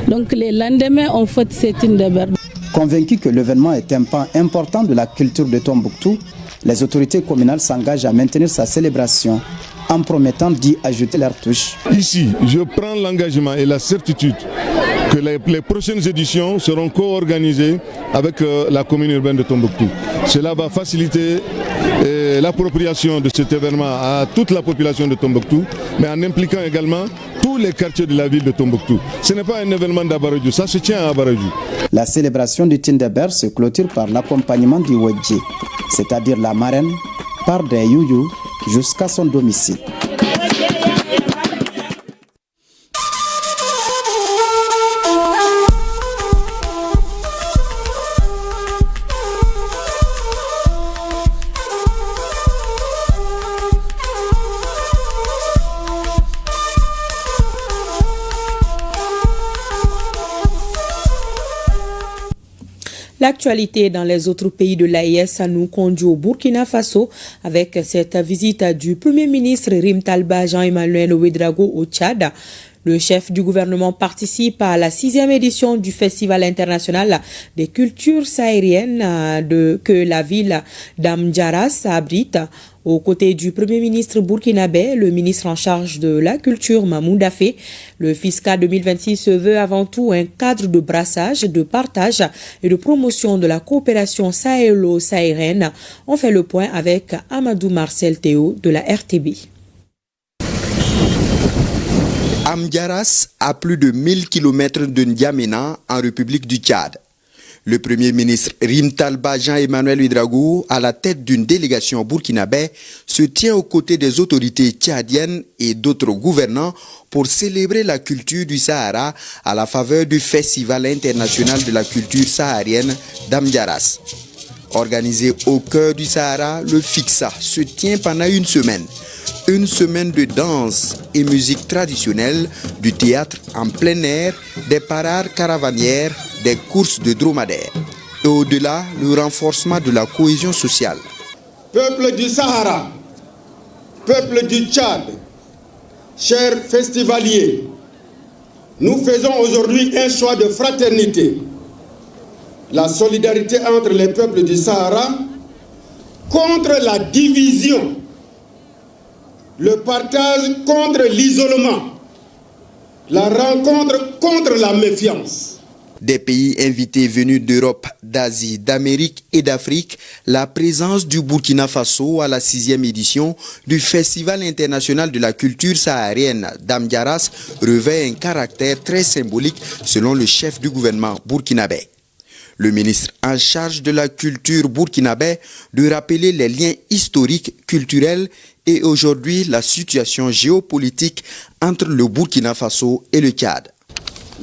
Donc le lendemain, on fait ce Tindeber. Convaincus que l'événement est un pan important de la culture de Tombouctou, les autorités communales s'engagent à maintenir sa célébration en promettant d'y ajouter leur touche. Ici, je prends l'engagement et la certitude que les prochaines éditions seront co-organisées avec la commune urbaine de Tombouctou. Cela va faciliter l'appropriation de cet événement à toute la population de Tombouctou, mais en impliquant également tous les quartiers de la ville de Tombouctou. Ce n'est pas un événement d'Abaradiou, ça se tient à Abaradiou. La célébration du Tindeber se clôture par l'accompagnement du Wedji, c'est-à-dire la marraine, par des youyou jusqu'à son domicile. L'actualité dans les autres pays de l'AES nous conduit au Burkina Faso avec cette visite du Premier ministre Rim Talba Jean-Emmanuel Ouédraogo au Tchad. Le chef du gouvernement participe à la 6e édition du Festival international des cultures sahariennes que la ville d'Amdjaras abrite. Aux côtés du Premier ministre burkinabé, le ministre en charge de la culture Mamou Dafé, le FISCA 2026 se veut avant tout un cadre de brassage, de partage et de promotion de la coopération sahélo-saharienne. On fait le point avec Amadou Marcel Théo de la RTB. Amdjaras, à plus de 1000 km de N'Djamena, en République du Tchad. Le Premier ministre Rim Talba Jean-Emmanuel Ouédraogo, à la tête d'une délégation burkinabé, se tient aux côtés des autorités tchadiennes et d'autres gouvernants pour célébrer la culture du Sahara à la faveur du Festival international de la culture saharienne d'Amdjaras. Organisé au cœur du Sahara, le FICSA se tient pendant une semaine. Une semaine de danse et musique traditionnelle, du théâtre en plein air, des parades caravanières, des courses de dromadaires. Et au-delà, le renforcement de la cohésion sociale. Peuple du Sahara, peuple du Tchad, chers festivaliers, nous faisons aujourd'hui un choix de fraternité. La solidarité entre les peuples du Sahara contre la division. Le partage contre l'isolement, la rencontre contre la méfiance. Des pays invités venus d'Europe, d'Asie, d'Amérique et d'Afrique, la présence du Burkina Faso à la 6e édition du Festival international de la culture saharienne d'Amdjaras revêt un caractère très symbolique selon le chef du gouvernement burkinabé. Le ministre en charge de la culture burkinabé de rappeler les liens historiques, culturels et aujourd'hui la situation géopolitique entre le Burkina Faso et le Tchad.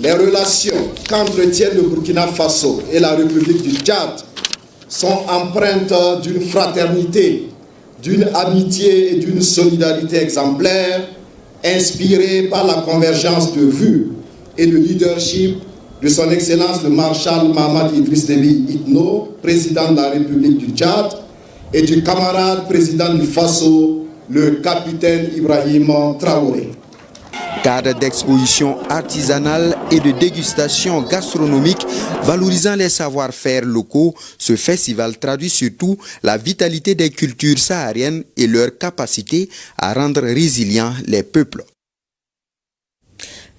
Les relations qu'entretiennent le Burkina Faso et la République du Tchad sont empreintes d'une fraternité, d'une amitié et d'une solidarité exemplaire inspirée par la convergence de vues et de leadership de son Excellence le Marshal Mahamat Idriss Déby Itno, président de la République du Tchad, et du camarade président du Faso, le capitaine Ibrahim Traoré. Cadre d'exposition artisanale et de dégustation gastronomique valorisant les savoir-faire locaux, ce festival traduit surtout la vitalité des cultures sahariennes et leur capacité à rendre résilients les peuples.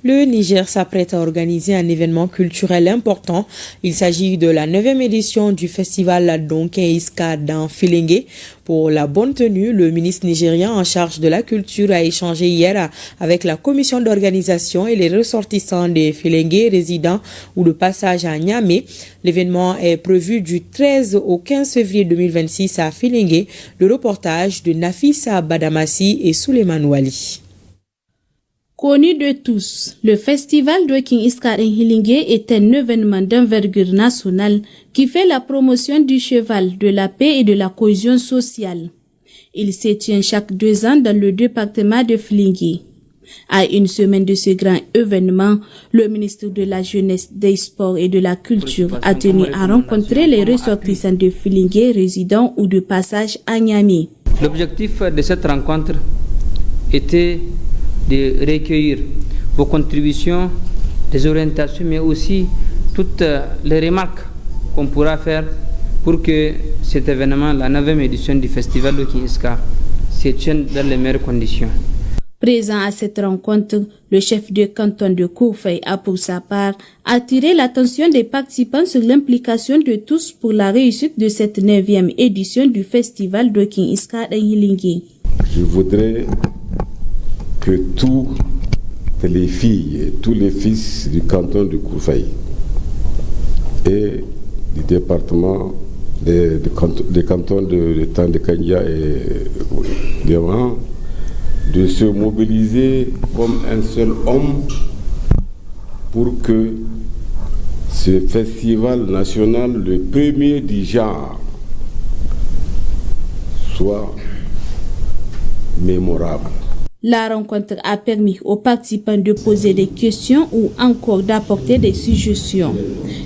Le Niger s'apprête à organiser un événement culturel important. Il s'agit de la 9e édition du festival Donkin Iska dans Filengue. Pour la bonne tenue, le ministre nigérien en charge de la culture a échangé hier avec la commission d'organisation et les ressortissants des Filengue résidents ou de passage à Niamey. L'événement est prévu du 13 au 15 février 2026 à Filengue. Le reportage de Nafissa Badamassi et Souleymane Wali. Connu de tous, le festival Donkin Iska en Filengue est un événement d'envergure nationale qui fait la promotion du cheval, de la paix et de la cohésion sociale. Il se tient chaque 2 ans dans le département de Filengue. À une semaine de ce grand événement, le ministre de la Jeunesse, des Sports et de la Culture a tenu à rencontrer les ressortissants de Filengue résidents ou de passage à Niamey. L'objectif de cette rencontre était de recueillir vos contributions, des orientations, mais aussi toutes les remarques qu'on pourra faire pour que cet événement, la 9e édition du festival Donkin Iska, se tienne dans les meilleures conditions. Présent à cette rencontre, le chef de canton de Koufei a pour sa part attiré l'attention des participants sur l'implication de tous pour la réussite de cette 9e édition du festival Donkin Iska en Filengue. Je voudrais que toutes les filles et tous les fils du canton de Koufei et du département des cantons de Tandekania et Diamant de se mobiliser comme un seul homme pour que ce festival national, le premier du genre, soit mémorable. La rencontre a permis aux participants de poser des questions ou encore d'apporter des suggestions.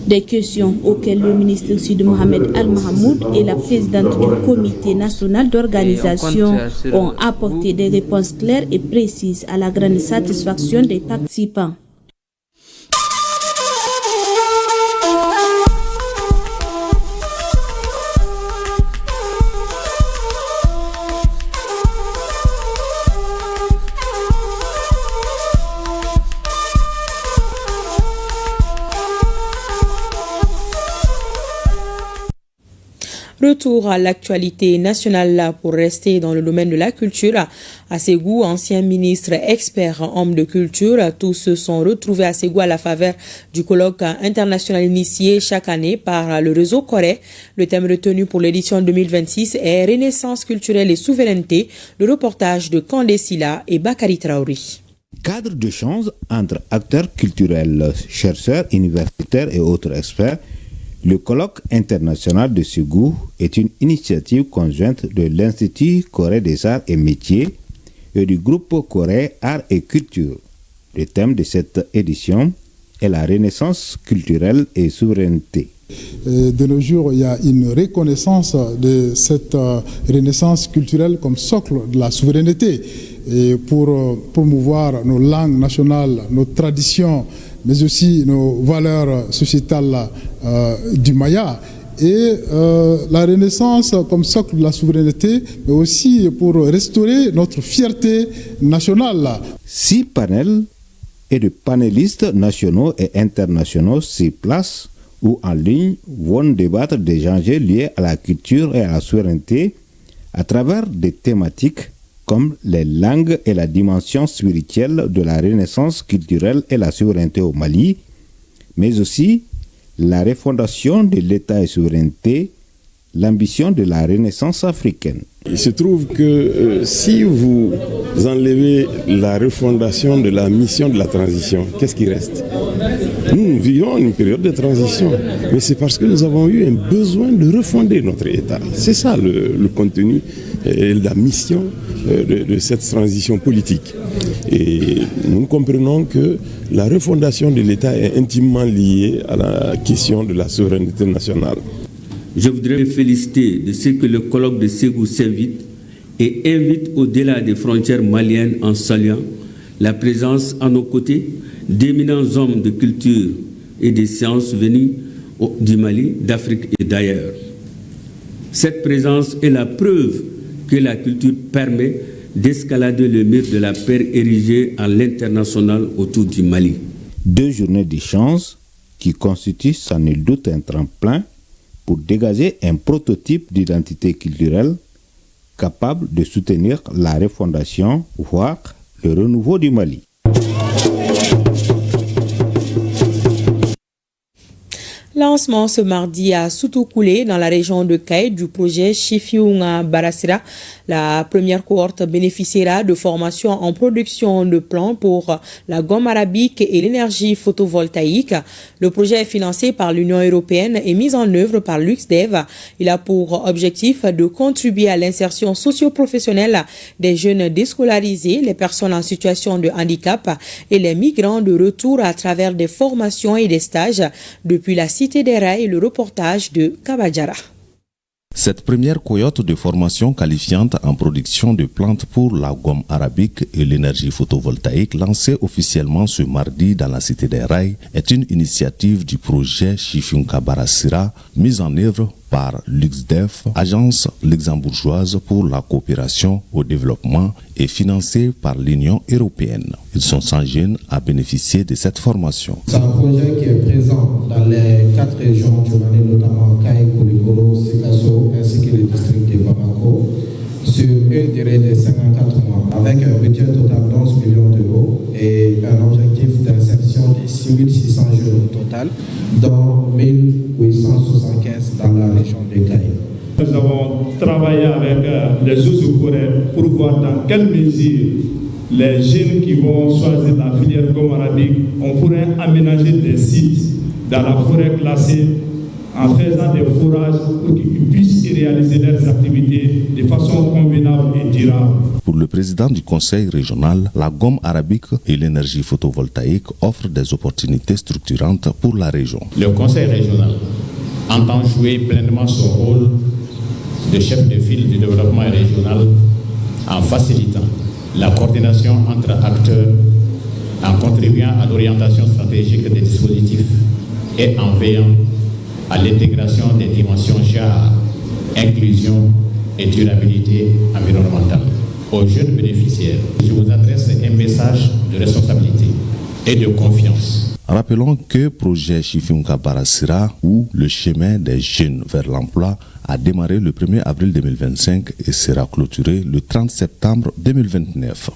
Des questions auxquelles le ministre Sidi Mohamed Al-Mahamoud et la présidente du comité national d'organisation ont apporté des réponses claires et précises à la grande satisfaction des participants. Retour à l'actualité nationale pour rester dans le domaine de la culture. À Ségou, ancien ministre, expert, homme de culture, tous se sont retrouvés à Ségou à la faveur du colloque international initié chaque année par le réseau Corée. Le thème retenu pour l'édition 2026 est Renaissance culturelle et souveraineté. Le reportage de Kandé Silla et Bakari Traori. Cadre d'échange entre acteurs culturels, chercheurs, universitaires et autres experts, le colloque international de Ségou est une initiative conjointe de l'Institut Corée des Arts et Métiers et du groupe Corée Arts et Culture. Le thème de cette édition est la renaissance culturelle et souveraineté. De nos jours, il y a une reconnaissance de cette renaissance culturelle comme socle de la souveraineté et pour promouvoir nos langues nationales, nos traditions, mais aussi nos valeurs sociétales du Maya. Et la Renaissance comme socle de la souveraineté, mais aussi pour restaurer notre fierté nationale. 6 panels et de panélistes nationaux et internationaux sur place ou en ligne vont débattre des enjeux liés à la culture et à la souveraineté à travers des thématiques comme les langues et la dimension spirituelle de la renaissance culturelle et la souveraineté au Mali, mais aussi la refondation de l'État et souveraineté, l'ambition de la renaissance africaine. Il se trouve que si vous enlevez la refondation de la mission de la transition, qu'est-ce qui reste? Nous vivons une période de transition, mais c'est parce que nous avons eu un besoin de refonder notre État. C'est ça le contenu et la mission de cette transition politique. Et nous comprenons que la refondation de l'État est intimement liée à la question de la souveraineté nationale. Je voudrais me féliciter de ce que le colloque de Ségou s'invite et invite au-delà des frontières maliennes en saluant la présence à nos côtés d'éminents hommes de culture et des sciences venus du Mali, d'Afrique et d'ailleurs. Cette présence est la preuve que la culture permet d'escalader le mur de la paix érigé à l'international autour du Mali. 2 journées d'échange qui constituent sans nul doute un tremplin pour dégager un prototype d'identité culturelle capable de soutenir la refondation, voire le renouveau du Mali. Lancement ce mardi à Soutoukoulé, dans la région de Kaye, du projet Chifiunga Barassira. La première cohorte bénéficiera de formations en production de plants pour la gomme arabique et l'énergie photovoltaïque. Le projet est financé par l'Union européenne et mis en œuvre par l'UXDEV. Il a pour objectif de contribuer à l'insertion socio-professionnelle des jeunes déscolarisés, les personnes en situation de handicap et les migrants de retour à travers des formations et des stages depuis la Cité des Rails, le reportage de Kabadjara. Cette première cohorte de formation qualifiante en production de plantes pour la gomme arabique et l'énergie photovoltaïque lancée officiellement ce mardi dans la Cité des Rails est une initiative du projet Chifiunga Barassira mise en œuvre par l'UXDEF, agence luxembourgeoise pour la coopération au développement et financée par l'Union européenne. Ils sont 100 jeunes à bénéficier de cette formation. C'est un projet qui est présent dans les 4 régions du Mali, notamment Kaye, Koulikoro, Sikasso ainsi que le district de Bamako, sur une durée de 54 mois, avec un budget total d'11 millions d'euros et un objectif d'insertion de 6600 jeunes au total, dont 1875 dans la région de Kaye. Nous avons travaillé avec les eaux forêts pour voir dans quelle mesure les jeunes qui vont choisir la filière gomme arabique, on pourrait aménager des sites dans la forêt classée en faisant des forages pour qu'ils puissent réaliser leurs activités de façon convenable et durable. Pour le président du conseil régional, la gomme arabique et l'énergie photovoltaïque offrent des opportunités structurantes pour la région. Le conseil régional entend jouer pleinement son rôle de chef de file du développement régional en facilitant la coordination entre acteurs, en contribuant à l'orientation stratégique des dispositifs et en veillant à l'intégration des dimensions genre, inclusion et durabilité environnementale. Aux jeunes bénéficiaires, je vous adresse un message de responsabilité et de confiance. Rappelons que projet Chifiunga Barassira, ou le chemin des jeunes vers l'emploi, a démarré le 1er avril 2025 et sera clôturé le 30 septembre 2029.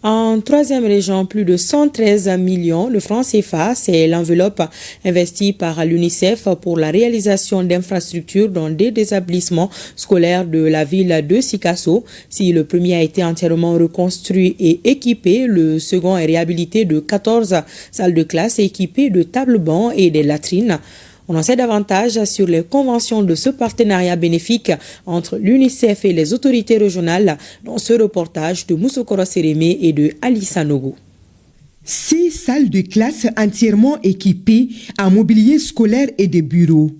En troisième région, plus de 113 millions de francs CFA, c'est l'enveloppe investie par l'UNICEF pour la réalisation d'infrastructures dans des établissements scolaires de la ville de Sikasso. Si le premier a été entièrement reconstruit et équipé, le second est réhabilité de 14 salles de classe équipées de tables-bancs et des latrines. On en sait davantage sur les conventions de ce partenariat bénéfique entre l'UNICEF et les autorités régionales dans ce reportage de Moussokoro Sérémé et de Alissa Nogo. 6 salles de classe entièrement équipées en mobilier scolaire et de bureaux,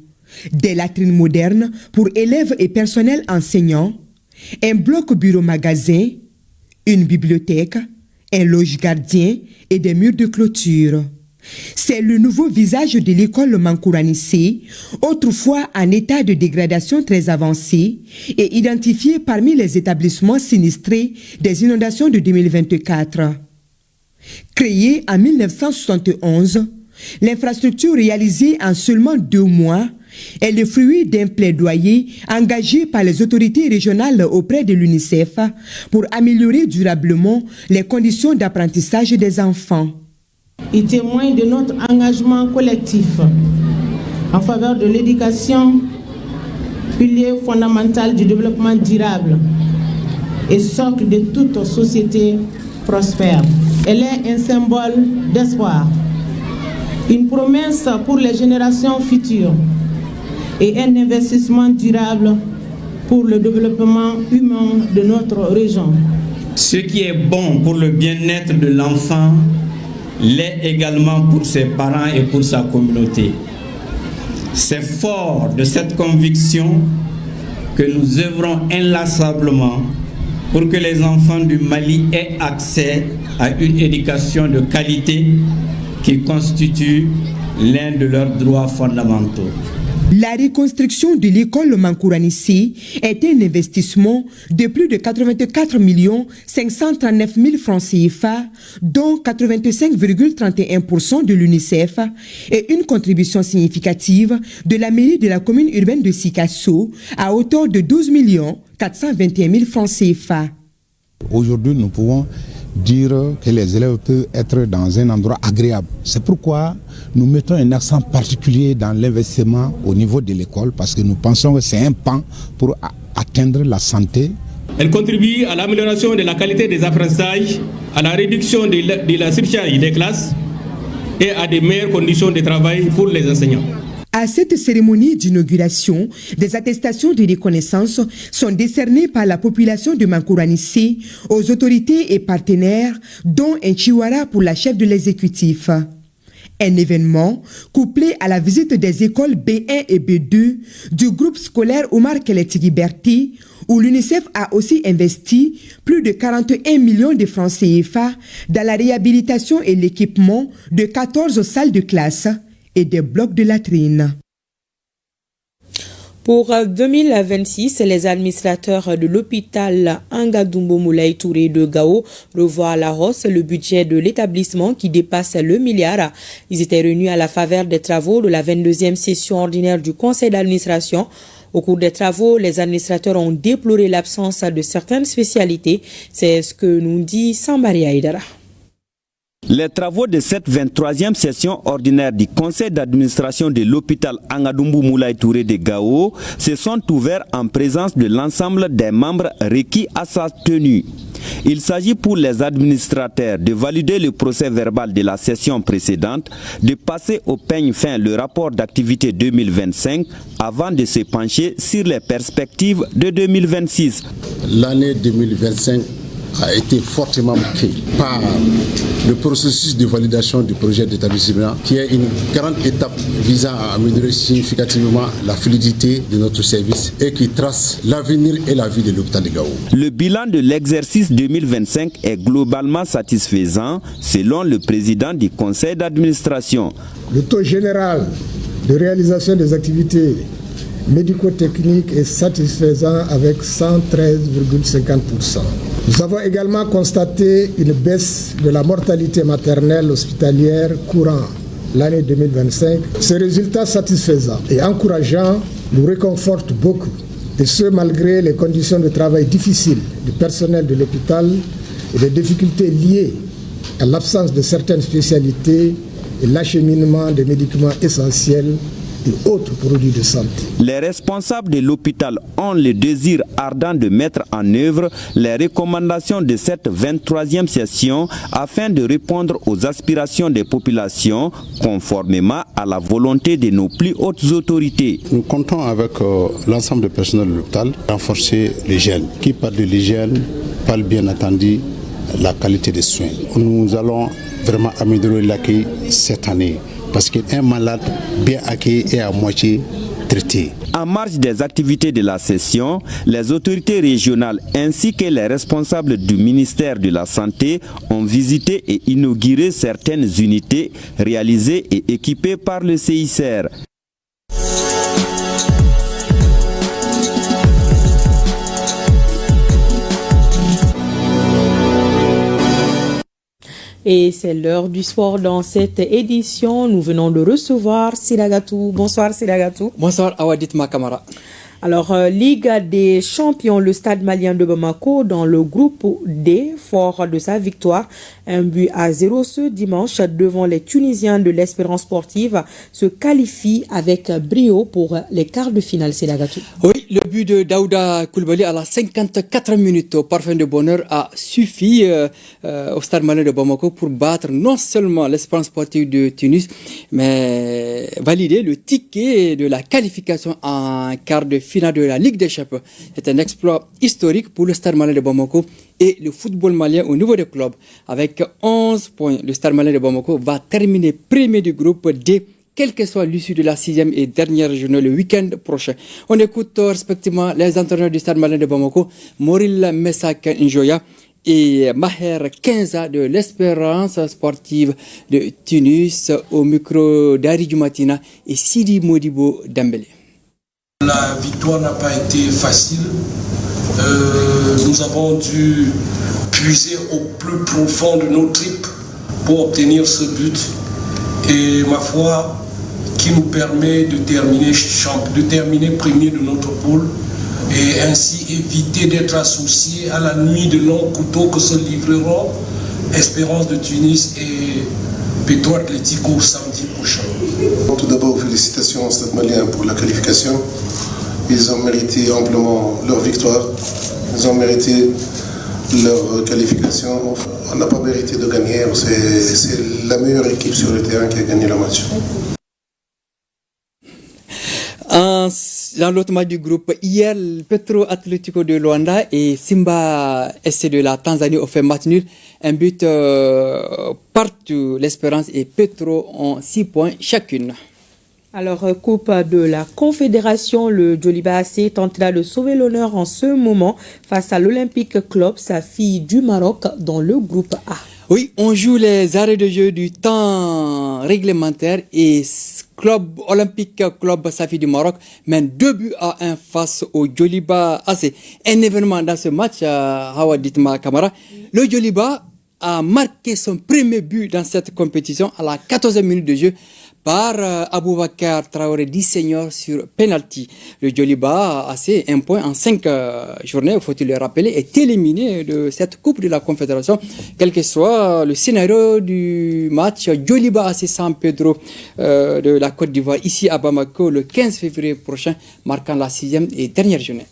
des latrines modernes pour élèves et personnel enseignant, un bloc bureau-magasin, une bibliothèque, un loge gardien et des murs de clôture. C'est le nouveau visage de l'école Mankouranissé, autrefois en état de dégradation très avancée et identifié parmi les établissements sinistrés des inondations de 2024. Créée en 1971, l'infrastructure réalisée en seulement 2 mois est le fruit d'un plaidoyer engagé par les autorités régionales auprès de l'UNICEF pour améliorer durablement les conditions d'apprentissage des enfants. Il témoigne de notre engagement collectif en faveur de l'éducation, pilier fondamental du développement durable et socle de toute société prospère. Elle est un symbole d'espoir, une promesse pour les générations futures et un investissement durable pour le développement humain de notre région. Ce qui est bon pour le bien-être de l'enfant l'est également pour ses parents et pour sa communauté. C'est fort de cette conviction que nous œuvrons inlassablement pour que les enfants du Mali aient accès à une éducation de qualité qui constitue l'un de leurs droits fondamentaux. La reconstruction de l'école Mankouranissé est un investissement de plus de 84 539 000 francs CFA, dont 85,31% de l'UNICEF et une contribution significative de la mairie de la commune urbaine de Sikasso à hauteur de 12 421 000 francs CFA. Aujourd'hui, nous pouvons dire que les élèves peuvent être dans un endroit agréable. C'est pourquoi nous mettons un accent particulier dans l'investissement au niveau de l'école parce que nous pensons que c'est un pan pour atteindre la santé. Elle contribue à l'amélioration de la qualité des apprentissages, à la réduction de la surcharge des classes et à de meilleures conditions de travail pour les enseignants. À cette cérémonie d'inauguration, des attestations de reconnaissance sont décernées par la population de Mankouranissé aux autorités et partenaires, dont un chihuahua pour la chef de l'exécutif. Un événement couplé à la visite des écoles B1 et B2 du groupe scolaire Omar Keleti Berti, où l'UNICEF a aussi investi plus de 41 millions de francs CFA dans la réhabilitation et l'équipement de 14 salles de classe et des blocs de latrines. Pour 2026, les administrateurs de l'hôpital Angadumbo Moulay Touré de Gao revoient à la hausse le budget de l'établissement qui dépasse le milliard. Ils étaient réunis à la faveur des travaux de la 22e session ordinaire du conseil d'administration. Au cours des travaux, les administrateurs ont déploré l'absence de certaines spécialités. C'est ce que nous dit Sambari Aïdara. Les travaux de cette 23e session ordinaire du conseil d'administration de l'hôpital Angadumbu Moulay Touré de Gao se sont ouverts en présence de l'ensemble des membres requis à sa tenue. Il s'agit pour les administrateurs de valider le procès verbal de la session précédente, de passer au peigne fin le rapport d'activité 2025 avant de se pencher sur les perspectives de 2026. L'année 2025 a été fortement marqué par le processus de validation du projet d'établissement qui est une grande étape visant à améliorer significativement la fluidité de notre service et qui trace l'avenir et la vie de l'hôpital de Gao. Le bilan de l'exercice 2025 est globalement satisfaisant selon le président du conseil d'administration. Le taux général de réalisation des activités médico-techniques est satisfaisant avec 113,50%. Nous avons également constaté une baisse de la mortalité maternelle hospitalière courant l'année 2025. Ce résultat satisfaisant et encourageant nous réconforte beaucoup, et ce malgré les conditions de travail difficiles du personnel de l'hôpital et les difficultés liées à l'absence de certaines spécialités et l'acheminement des médicaments essentiels et autres produits de santé. Les responsables de l'hôpital ont le désir ardent de mettre en œuvre les recommandations de cette 23e session afin de répondre aux aspirations des populations conformément à la volonté de nos plus hautes autorités. Nous comptons avec l'ensemble du personnel de l'hôpital renforcer l'hygiène. Qui parle de l'hygiène parle bien entendu la qualité des soins. Nous allons vraiment améliorer l'accueil cette année. Parce qu'un malade bien accueilli est à moitié traité. En marge des activités de la session, les autorités régionales ainsi que les responsables du ministère de la Santé ont visité et inauguré certaines unités réalisées et équipées par le CICR. Et c'est l'heure du sport dans cette édition. Nous venons de recevoir Siragatou. Bonsoir Siragatou. Bonsoir Awadit Makamara. Alors, Ligue des champions, le Stade malien de Bamako, dans le groupe D, fort de sa victoire, 1-0 ce dimanche devant les Tunisiens de l'Espérance sportive, se qualifie avec brio pour les quarts de finale. C'est Lagatou. Oui, le but de Daouda Koulibaly à la 54 minutes au parfum de bonheur a suffi au Stade malien de Bamako pour battre non seulement l'Espérance sportive de Tunis, mais valider le ticket de la qualification en quart de finale de la Ligue des Champions. C'est un exploit historique pour le Stade malien de Bamako et le football malien au niveau des clubs. Avec 11 points, le Stade malien de Bamako va terminer premier du groupe D, quelle que soit l'issue de la 6e et dernière journée le week-end prochain. On écoute respectivement les entraîneurs du Stade malien de Bamako, Moril Messak Njoya et Maher Kenza de l'Espérance sportive de Tunis au micro d'Ari Dumatina et Sidi Modibo Dembélé. La victoire n'a pas été facile. Nous avons dû puiser au plus profond de nos tripes pour obtenir ce but. Et ma foi, qui nous permet de terminer premier de notre poule et ainsi éviter d'être associés à la nuit de longs couteaux que se livreront Espérance de Tunis et Petro Atlético samedi prochain. Tout d'abord, félicitations au Stade malien pour la qualification. Ils ont mérité amplement leur victoire. Ils ont mérité leur qualification. On n'a pas mérité de gagner. C'est la meilleure équipe sur le terrain qui a gagné le match. Dans l'autre match du groupe, hier, Petro Atlético de Luanda et Simba SC de la Tanzanie ont fait match nul. Un but partout. L'Espérance et Petro ont 6 points chacune. Alors, Coupe de la Confédération, le Djoliba AC tentera de sauver l'honneur en ce moment face à l'Olympique Club, sa fille du Maroc, dans le groupe A. Oui, on joue les arrêts de jeu du temps réglementaire et Club Olympique Club Safi du Maroc mène 2-1 face au Djoliba AC. Un événement dans ce match, Hawa Ditma Kamara. Le Djoliba a marqué son premier but dans cette compétition à la 14e minute de jeu par Aboubakar Traoré dit senior sur penalty. Le Djoliba AC, 1 point en 5 journées, faut-il le rappeler, est éliminé de cette Coupe de la Confédération. Quel que soit le scénario du match, Djoliba AC San Pedro de la Côte d'Ivoire, ici à Bamako, le 15 février prochain, marquant la 6e et dernière journée.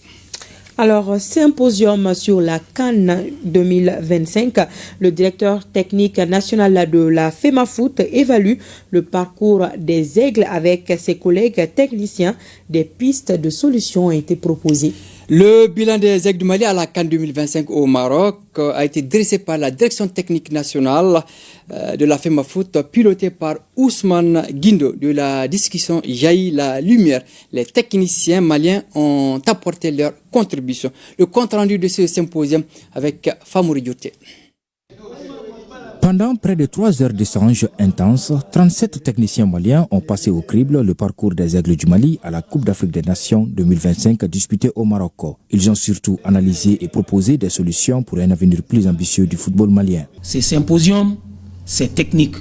Alors, symposium sur la CAN 2025. Le directeur technique national de la FEMAFOOT évalue le parcours des aigles avec ses collègues techniciens. Des pistes de solutions ont été proposées. Le bilan des aigles du Mali à la CAN 2025 au Maroc a été dressé par la direction technique nationale de la FEMAFOOT, pilotée par Ousmane Guindo. De la discussion jaillit la lumière. Les techniciens maliens ont apporté leur contribution. Le compte rendu de ce symposium avec Famouri Dioté. Pendant près de 3 heures d'échanges intenses, 37 techniciens maliens ont passé au crible le parcours des aigles du Mali à la Coupe d'Afrique des Nations 2025 disputée au Maroc. Ils ont surtout analysé et proposé des solutions pour un avenir plus ambitieux du football malien. Ce symposium, c'est technique.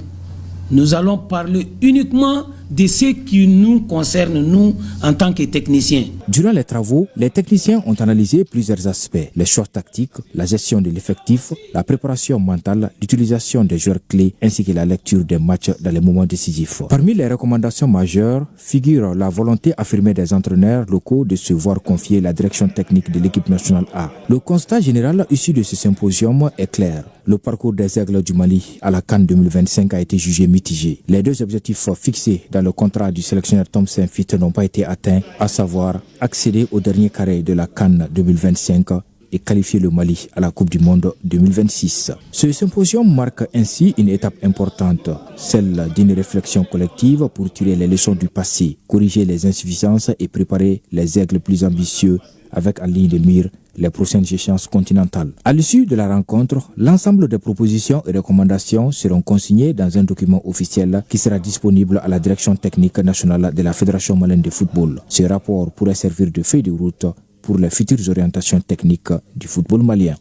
Nous allons parler uniquement de ce qui nous concerne, nous, en tant que techniciens. Durant les travaux, les techniciens ont analysé plusieurs aspects: les choix tactiques, la gestion de l'effectif, la préparation mentale, l'utilisation des joueurs clés, ainsi que la lecture des matchs dans les moments décisifs. Parmi les recommandations majeures figure la volonté affirmée des entraîneurs locaux de se voir confier la direction technique de l'équipe nationale A. Le constat général issu de ce symposium est clair. Le parcours des aigles du Mali à la CAN 2025 a été jugé mitigé. Les 2 objectifs fixés dans le contrat du sélectionneur Tom Saint-Fit n'ont pas été atteints, à savoir accéder au dernier carré de la CAN 2025 et qualifier le Mali à la Coupe du Monde 2026. Ce symposium marque ainsi une étape importante, celle d'une réflexion collective pour tirer les leçons du passé, corriger les insuffisances et préparer les aigles plus ambitieux avec en ligne de mire les prochaines échéances continentales. À l'issue de la rencontre, l'ensemble des propositions et recommandations seront consignées dans un document officiel qui sera disponible à la direction technique nationale de la Fédération malienne de football. Ce rapport pourrait servir de feuille de route pour les futures orientations techniques du football malien.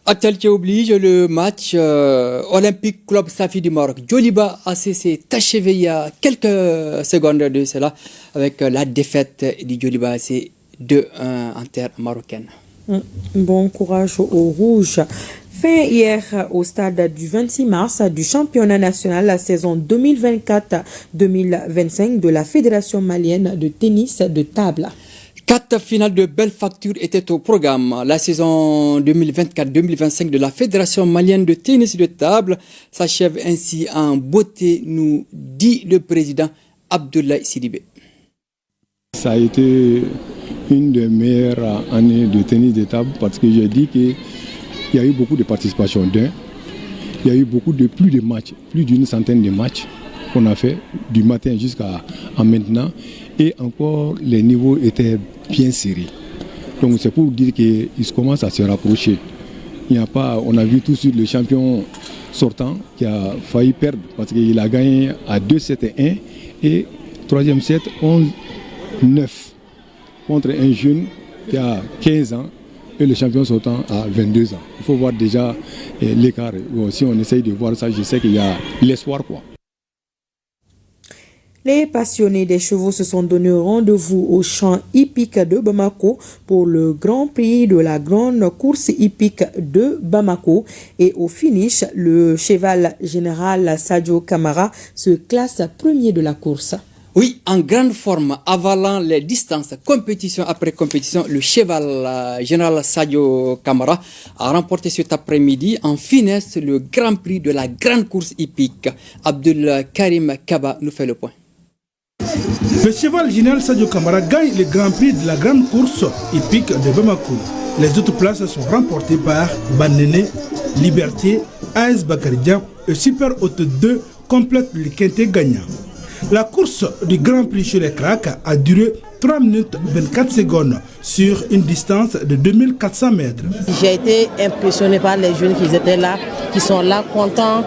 Actualité oblige, le match Olympique Club Safi du Maroc. Djoliba AC s'est achevé il y a quelques secondes de cela avec la défaite du Djoliba AC 2-1 en terre marocaine. Bon courage aux Rouges. Fin hier au stade du 26 mars du championnat national la saison 2024-2025 de la Fédération malienne de tennis de table. 4 finales de belle facture étaient au programme. La saison 2024-2025 de la Fédération malienne de tennis de table s'achève ainsi en beauté, nous dit le président Abdoulaye Sidibé. Ça a été une des meilleures années de tennis de table parce que j'ai dit qu'il y a eu beaucoup de participation il y a eu plus de matchs, plus d'une centaine de matchs qu'on a fait du matin jusqu'à maintenant et encore les niveaux étaient bien serrés. Donc c'est pour dire qu'ils commencent à se rapprocher. On a vu tout de suite le champion sortant qui a failli perdre parce qu'il a gagné à 2-7-1 et troisième set 11 9 contre un jeune qui a 15 ans et le champion sortant a 22 ans. Il faut voir déjà l'écart. Bon, si on essaye de voir ça, je sais qu'il y a l'espoir, quoi. Les passionnés des chevaux se sont donné rendez-vous au champ hippique de Bamako pour le Grand Prix de la grande course hippique de Bamako. Et au finish, le cheval général Sadio Camara se classe premier de la course. Oui, en grande forme, avalant les distances, compétition après compétition, le cheval général Sadio Camara a remporté cet après-midi en finesse le Grand Prix de la grande course hippique. Abdul Karim Kaba nous fait le point. Le cheval général Sadio Camara gagne le Grand Prix de la grande course hippique de Bamako. Les autres places sont remportées par Banene, Liberté, AS Bakaridia et Super Auto 2 complètent le quintet gagnant. La course du Grand Prix chez les Cracks a duré 3 minutes 24 secondes sur une distance de 2400 mètres. J'ai été impressionné par les jeunes qui étaient là, qui sont là contents.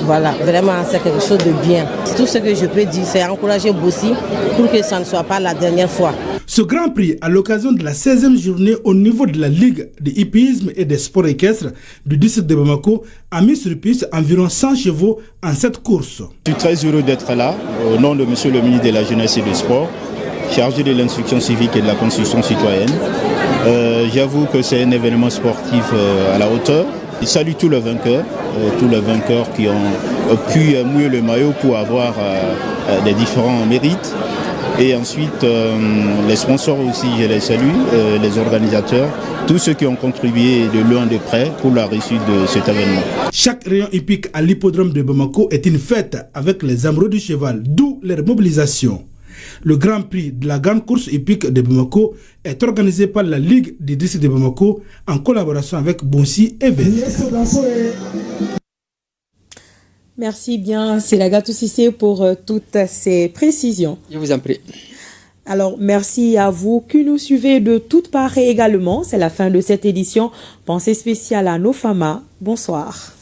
Voilà, vraiment c'est quelque chose de bien. Tout ce que je peux dire, c'est encourager Bossi pour que ça ne soit pas la dernière fois. Ce Grand Prix, à l'occasion de la 16e journée au niveau de la Ligue de hippisme et des sports équestres du district de Bamako, a mis sur piste environ 100 chevaux en cette course. Je suis très heureux d'être là, au nom de Monsieur le ministre de la Jeunesse et du Sport, chargé de l'instruction civique et de la construction citoyenne. J'avoue que c'est un événement sportif à la hauteur. Je salue tous les vainqueurs qui ont pu mouiller le maillot pour avoir des différents mérites. Et ensuite, les sponsors aussi, je les salue, les organisateurs, tous ceux qui ont contribué de loin de près pour la réussite de cet événement. Chaque rayon hippique à l'hippodrome de Bamako est une fête avec les amoureux du cheval, d'où leur mobilisation. Le Grand Prix de la grande course hippique de Bamako est organisé par la Ligue des districts de Bamako en collaboration avec Bonsi et Vert. Merci bien, Sélagatou Sissé, pour toutes ces précisions. Je vous en prie. Alors, merci à vous qui nous suivez de toutes parts également. C'est la fin de cette édition. Pensée spéciale à nos femmes. Bonsoir.